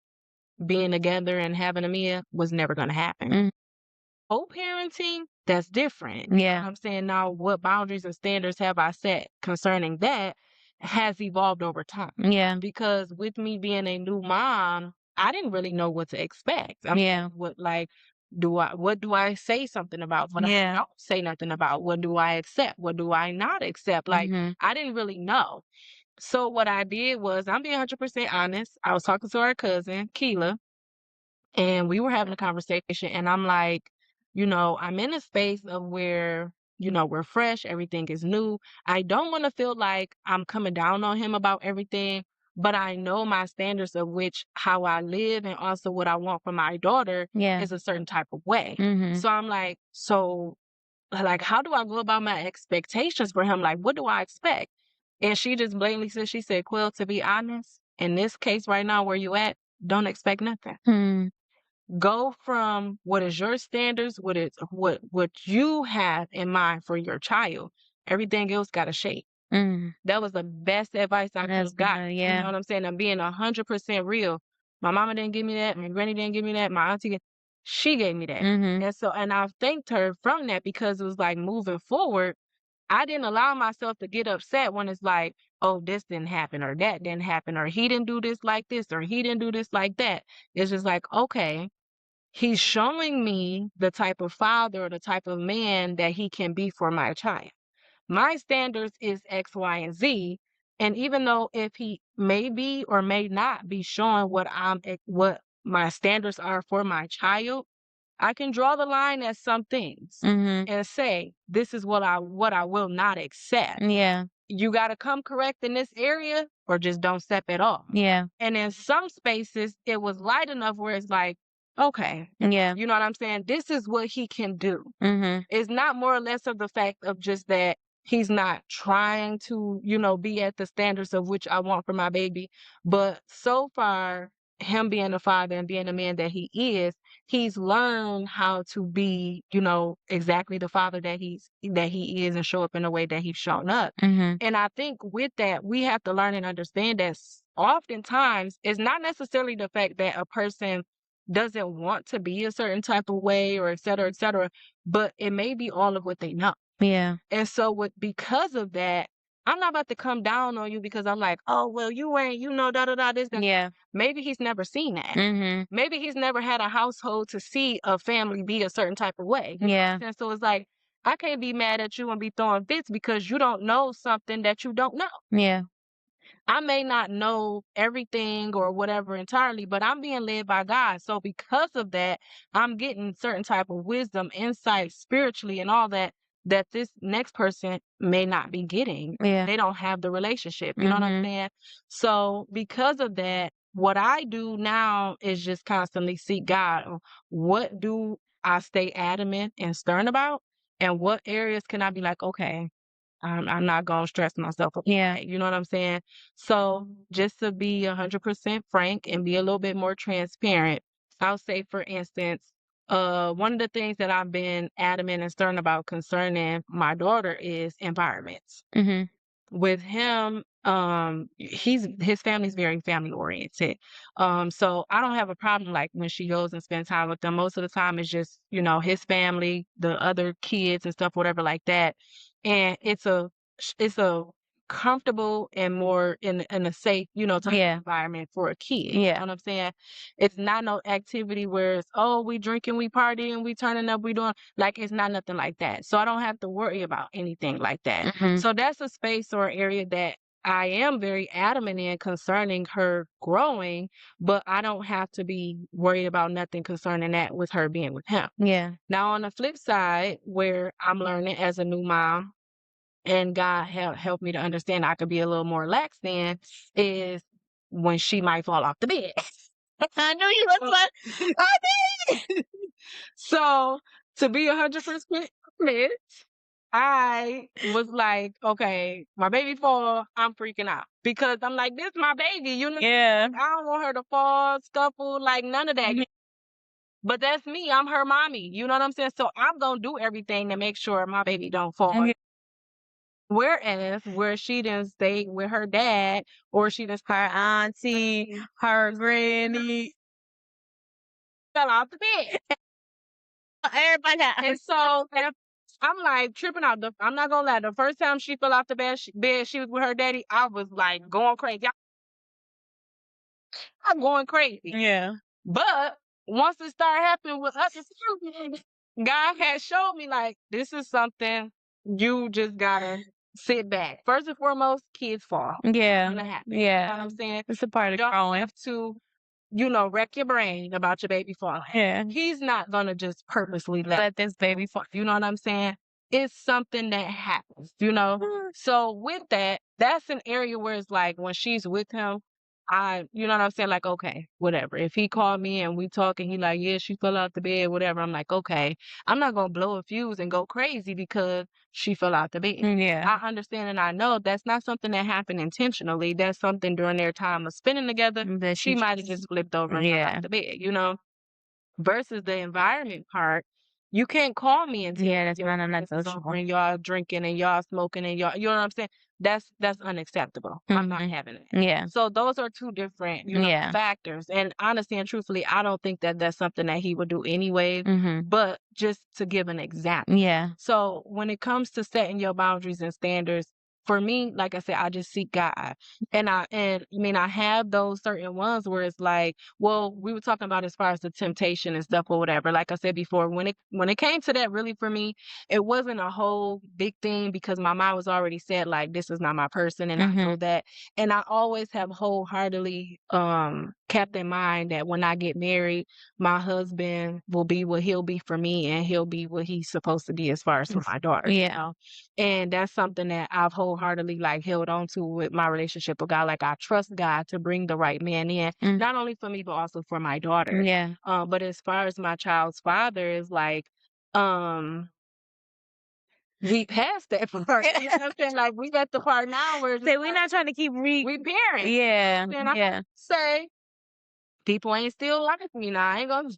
being together and having a meal was never going to happen. Co-parenting, that's different. You know what I'm saying? Now, what boundaries and standards have I set concerning that has evolved over time. Yeah. Because with me being a new mom, I didn't really know what to expect. What do I say something about? What I don't say nothing about? What do I accept? What do I not accept? Like, I didn't really know. So what I did was, I'm being 100% honest. I was talking to our cousin, Keela, and we were having a conversation, and I'm like, I'm in a space of where, we're fresh, everything is new. I don't want to feel like I'm coming down on him about everything, but I know my standards of which how I live and also what I want for my daughter is a certain type of way. So I'm like, how do I go about my expectations for him? Like, what do I expect? And she just blatantly said, she said, Quill, to be honest, in this case right now where you at, don't expect nothing. Go from what is your standards, what you have in mind for your child. Everything else got to shape. That was the best advice I could have got. You know what I'm saying? I'm being 100% real. My mama didn't give me that. My granny didn't give me that. My auntie, she gave me that. And I thanked her from that because it was like moving forward, I didn't allow myself to get upset when it's like, oh, this didn't happen or that didn't happen or he didn't do this like this or he didn't do this like that. It's just like, okay, he's showing me the type of father or the type of man that he can be for my child. My standards is X, Y, and Z. And even though if he may be or may not be showing what my standards are for my child, I can draw the line at some things and say, this is what I will not accept. Yeah. You got to come correct in this area or just don't step at all. Yeah. And in some spaces, it was light enough where it's like, okay. Yeah. You know what I'm saying? This is what he can do. It's not more or less of the fact of just that he's not trying to, be at the standards of which I want for my baby. But so far, him being a father and being a man that he is, he's learned how to be, exactly the father that he is and show up in the way that he's shown up. And I think with that, we have to learn and understand that oftentimes it's not necessarily the fact that a person doesn't want to be a certain type of way or et cetera, but it may be all of what they know. Yeah. And so because of that, I'm not about to come down on you because I'm like, oh, well, you ain't, this, that. Yeah. Maybe he's never seen that. Maybe he's never had a household to see a family be a certain type of way. Yeah. And so it's like, I can't be mad at you and be throwing fits because you don't know something that you don't know. Yeah. I may not know everything or whatever entirely, but I'm being led by God. So because of that, I'm getting certain type of wisdom, insight spiritually and all that that this next person may not be getting. Yeah. They don't have the relationship. You know what I'm saying? So because of that, what I do now is just constantly seek God. What do I stay adamant and stern about? And what areas can I be like, okay, I'm not gonna stress myself about Yeah. it, you know what I'm saying? So just to be 100% frank and be a little bit more transparent, I'll say, for instance, one of the things that I've been adamant and stern about concerning my daughter is environments. Mm-hmm. With him, his family's very family oriented. So I don't have a problem like when she goes and spends time with them. Most of the time it's just, his family, the other kids and stuff, whatever like that. And it's a comfortable and more in a safe, type of environment for a kid. You know what I'm saying? It's not no activity where it's, oh, we drinking, we partying, we turning up, we doing, like, it's not nothing like that. So I don't have to worry about anything like that. So that's a space or area that I am very adamant in concerning her growing, but I don't have to be worried about nothing concerning that with her being with him. Yeah. Now, on the flip side, where I'm learning as a new mom, and God helped me to understand I could be a little more lax in, is when she might fall off the bed. I knew you was fun. I did. So to be 100% honest, I was like, okay, my baby fall, I'm freaking out because I'm like, this my baby, Yeah. I don't want her to fall, scuffle, like none of that. But that's me. I'm her mommy. You know what I'm saying? So I'm gonna do everything to make sure my baby don't fall. Whereas where she done stayed with her dad or she done Her auntie, her granny, fell off the bed. everybody got. And so I'm like tripping out. I'm not gonna lie. The first time she fell off the bed, she was with her daddy. I was like going crazy. I'm going crazy. Yeah. But once it started happening with us, God had showed me like this is something you just gotta sit back. First and foremost, kids fall. Yeah. It's gonna happen. Yeah. You know what I'm saying? It's a part You of don't growing. have to, wreck your brain about your baby falling. Yeah. He's not gonna just purposely Let this baby fall. you know what I'm saying? It's something that happens, So with that, that's an area where it's like when she's with him, you know what I'm saying? Like, okay, whatever. If he called me and we talk and he like, yeah, she fell out the bed, whatever. I'm like, okay, I'm not gonna blow a fuse and go crazy because she fell out the bed. Yeah. I understand and I know that's not something that happened intentionally. That's something during their time of spending together. That She might have just flipped over and fell out the bed, versus the environment part. You can't call me and tell me that's not over and y'all drinking and y'all smoking and y'all, you know what I'm saying? That's unacceptable. I'm not having it. Yeah. So those are two different, factors. And honestly and truthfully, I don't think that that's something that he would do anyway. But just to give an example. Yeah. So when it comes to setting your boundaries and standards, for me, like I said, I just seek God. And I have those certain ones where it's like, well, we were talking about as far as the temptation and stuff or whatever. Like I said before, when it came to that, really for me, it wasn't a whole big thing because my mind was already set like this is not my person, and I know that. And I always have wholeheartedly kept in mind that when I get married, my husband will be what he'll be for me, and he'll be what he's supposed to be as far as for my daughter. Yeah. And that's something that I've wholeheartedly like held on to with my relationship with God. Like I trust God to bring the right man in, not only for me, but also for my daughter. Yeah. But as far as my child's father is like, we passed that part. You know what I'm saying? Like we at the part now where we're not trying to keep we parents. Yeah. And I say people ain't still like me now. I ain't gonna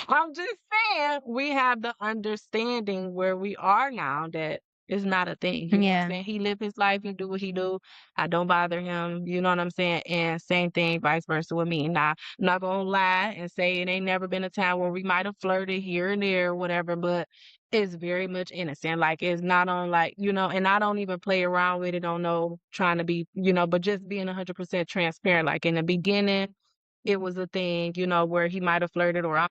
I'm just saying we have the understanding where we are now that it's not a thing. You know what I'm saying? He live his life, he do what he do. I don't bother him. You know what I'm saying? And same thing, vice versa with me. Now, I'm not gonna lie and say it ain't never been a time where we might have flirted here and there or whatever, but it's very much innocent. Like it's not on like, and I don't even play around with it on no trying to be, but just being 100% transparent. Like in the beginning, it was a thing, where he might have flirted or I,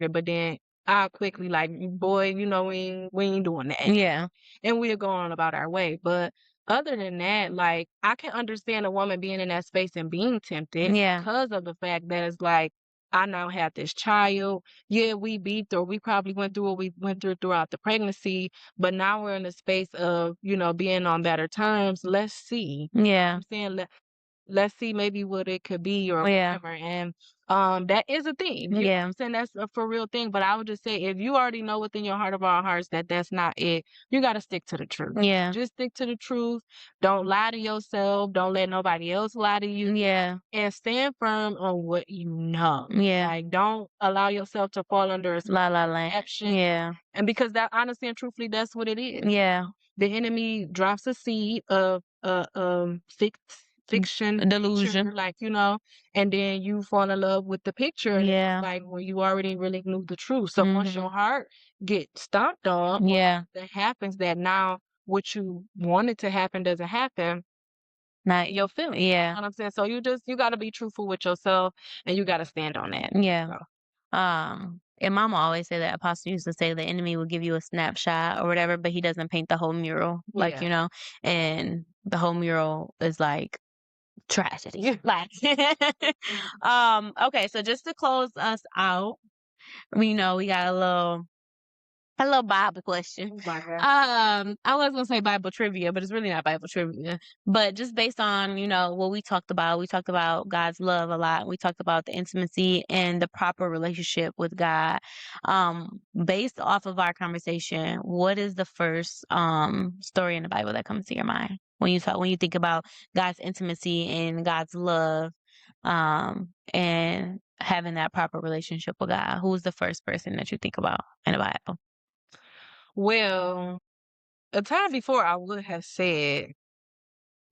but then I'll quickly like, boy, we ain't doing that. Yeah. And we'll go on about our way. But other than that, like, I can understand a woman being in that space and being tempted Yeah. because of the fact that it's like, I now have this child. Yeah, we beat or we probably went through what we went through throughout the pregnancy, but now we're in a space of, being on better terms. Let's see. Yeah. I'm saying let's see maybe what it could be or Yeah. whatever. And that is a thing. You know what Yeah. I'm saying? That's a for real thing. But I would just say if you already know within your heart of all hearts that that's not it, you got to stick to the truth. Yeah. Just stick to the truth. Don't lie to yourself. Don't let nobody else lie to you. Yeah. And stand firm on what you know. Yeah. Like, don't allow yourself to fall under a La la land. perception. Yeah. And because that honestly and truthfully, that's what it is. Yeah. The enemy drops a seed of fiction, Delusion. picture, like, and then you fall in love with the picture. And Yeah. it's like when you already really knew the truth. So once your heart get stomped on, Yeah. that happens that now what you wanted to happen doesn't happen. Not Your feelings. You yeah. know what I'm saying? So you got to be truthful with yourself and you got to stand on that. Yeah. So, And mama always say that Apostle used to say the enemy will give you a snapshot or whatever, but he doesn't paint the whole mural. Like, yeah. and the whole mural is like tragedy. Like okay, so just to close us out, we know we got a little Bible question. I was gonna say Bible trivia, but it's really not Bible trivia. But just based on, what we talked about God's love a lot. We talked about the intimacy and the proper relationship with God. Based off of our conversation, what is the first story in the Bible that comes to your mind when you think about God's intimacy and God's love, and having that proper relationship with God? Who's the first person that you think about in the Bible? Well, a time before I would have said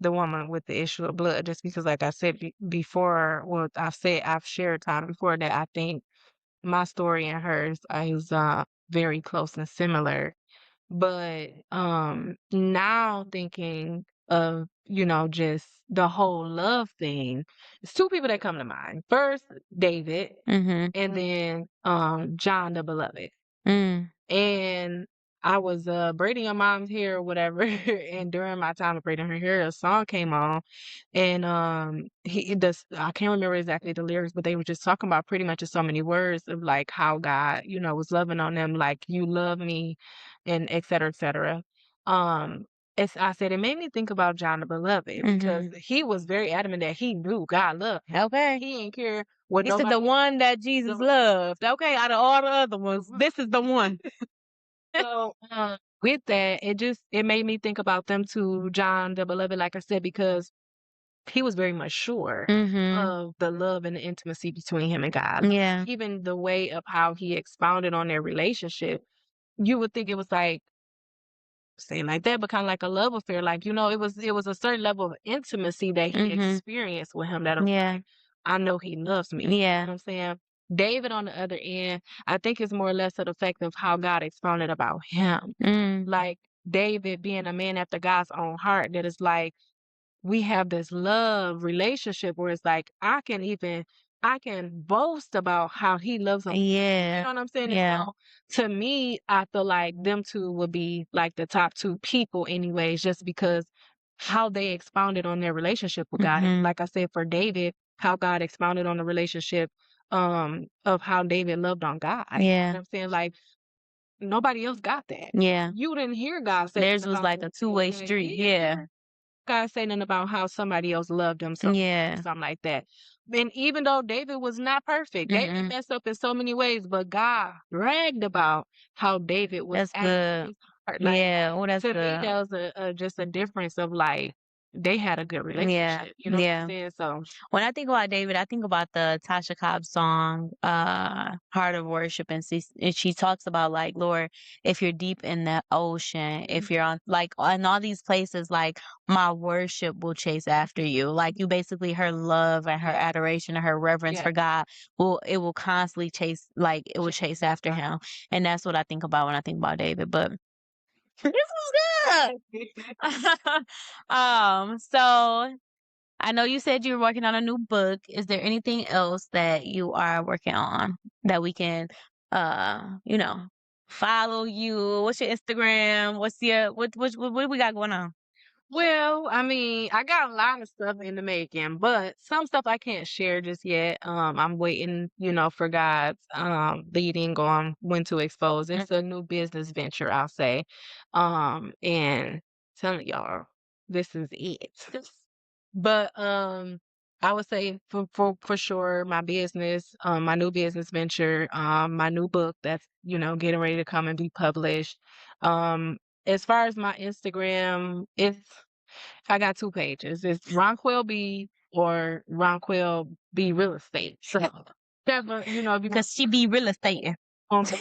the woman with the issue of blood, just because, like I said before, well, I've shared time before that I think my story and hers is very close and similar. But now thinking of, just the whole love thing, it's two people that come to mind. First, David, Mm-hmm. and then John the Beloved. Mm. And I was braiding your mom's hair or whatever, and during my time of braiding her hair, a song came on, and I can't remember exactly the lyrics, but they were just talking about pretty much just so many words of like how God, was loving on them, like you love me, and et cetera, et cetera. I said it made me think about John the Beloved because he was very adamant that he knew God loved him. Okay. He didn't care what This is the one that Jesus loved. Okay, out of all the other ones, this is the one. So with that, it made me think about them two, John the Beloved, like I said, because he was very much sure of the love and the intimacy between him and God. Yeah. Even the way of how he expounded on their relationship, you would think it was like saying like that, but kind of like a love affair. Like, it was a certain level of intimacy that he experienced with him that was like, I know he loves me. Yeah. You know what I'm saying? David on the other end, I think it's more or less of the fact of how God expounded about him. Like David being a man after God's own heart, that is like we have this love relationship where it's like I can boast about how he loves him. Yeah. You know what I'm saying? Yeah. And so, to me, I feel like them two would be like the top two people anyways, just because how they expounded on their relationship with God. And like I said, for David, how God expounded on the relationship of how David loved on God. You know Yeah. what I'm saying? Like nobody else got that. Yeah. You didn't hear God say Theirs nothing was about like a two-way street. Yeah. God say nothing about how somebody else loved him, Yeah. something like that. And even though David was not perfect, David messed up in so many ways, but God bragged about how David was That's acting good. his heart. Like, Yeah. Well, that's to me, good. that was just a difference of like they had a good Yeah. relationship. You know what Yeah. I'm saying? So When I think about David, I think about the Tasha Cobbs song, Heart of Worship. And she talks about like, Lord, if you're deep in the ocean, if you're on like in all these places, like my worship will chase after you. Like you basically her love and her adoration and her reverence for God will constantly chase, like it will chase after him. And that's what I think about when I think about David. But this is good. So I know you said you were working on a new book. Is there anything else that you are working on that we can you know, follow you? What's your Instagram? What's your what do we got going on? Well, I mean, I got a lot of stuff in the making, but some stuff I can't share just yet. I'm waiting, for God's leading on when to expose. It's a new business venture, I'll say. And telling y'all, this is it. But I would say for sure my business, my new business venture, my new book that's, getting ready to come and be published. As far as my Instagram, I got 2 pages. It's Ronquel B or Ronquel B Real Estate. So whichever, if you Because she be real estate. want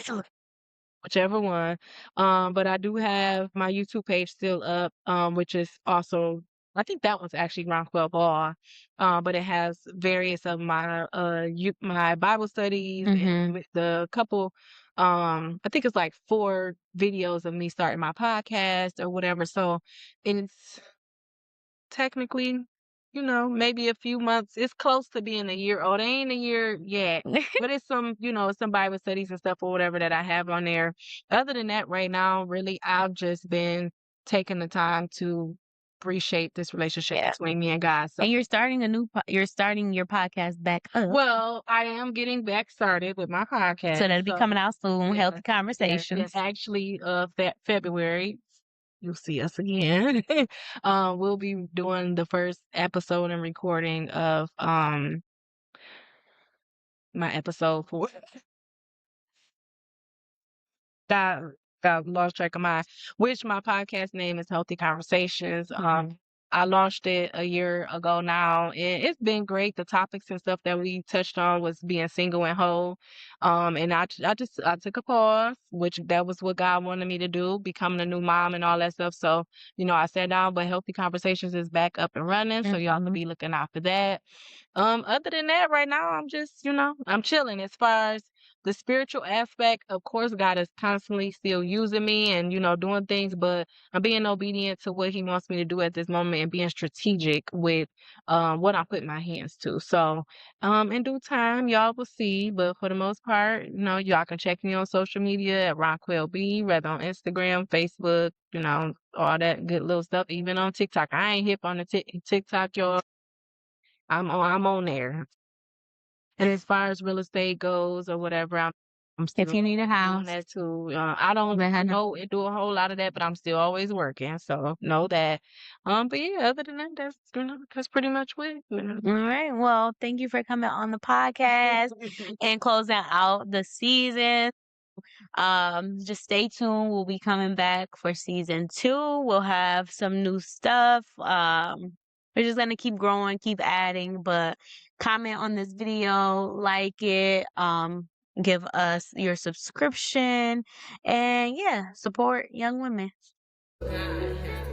whichever one. But I do have my YouTube page still up, which is also I think that one's actually Ronquel Ball. But it has various of my my Bible studies and with the couple I think it's like 4 videos of me starting my podcast or whatever. So it's technically, maybe a few months. It's close to being a year old. It ain't a year yet, but it's some Bible studies and stuff or whatever that I have on there. Other than that, right now, really, I've just been taking the time to reshape this relationship between me and God. So, And you're starting you're starting your podcast back up. well, I am getting back started with my podcast. So that'll be coming out soon. yeah, Healthy Conversations. and actually, February, you'll see us again. We'll be doing the first episode and recording of my episode for got lost track of which my podcast name is Healthy Conversations. I launched it a year ago now, and it's been great. The topics and stuff that we touched on was being single and whole. And I took a pause, which that was what God wanted me to do, becoming a new mom and all that stuff. So, I sat down, but Healthy Conversations is back up and running. So y'all can be looking out for that. Other than that, right now, I'm just, I'm chilling as far as the spiritual aspect. Of course, God is constantly still using me and, doing things, but I'm being obedient to what he wants me to do at this moment and being strategic with what I put my hands to. So in due time, y'all will see. But for the most part, y'all can check me on social media at Ronquel B, whether on Instagram, Facebook, all that good little stuff, even on TikTok. I ain't hip on the TikTok, y'all. I'm on there. And as far as real estate goes or whatever, I'm still If you need a doing house, that too. I don't do a whole lot of that, but I'm still always working. So know that. But yeah, other than that, that's pretty much it. All right. Well, thank you for coming on the podcast and closing out the season. Just stay tuned. We'll be coming back for season 2. We'll have some new stuff. We're just gonna keep growing, keep adding, but comment on this video, like it, give us your subscription, and yeah, support young women. God has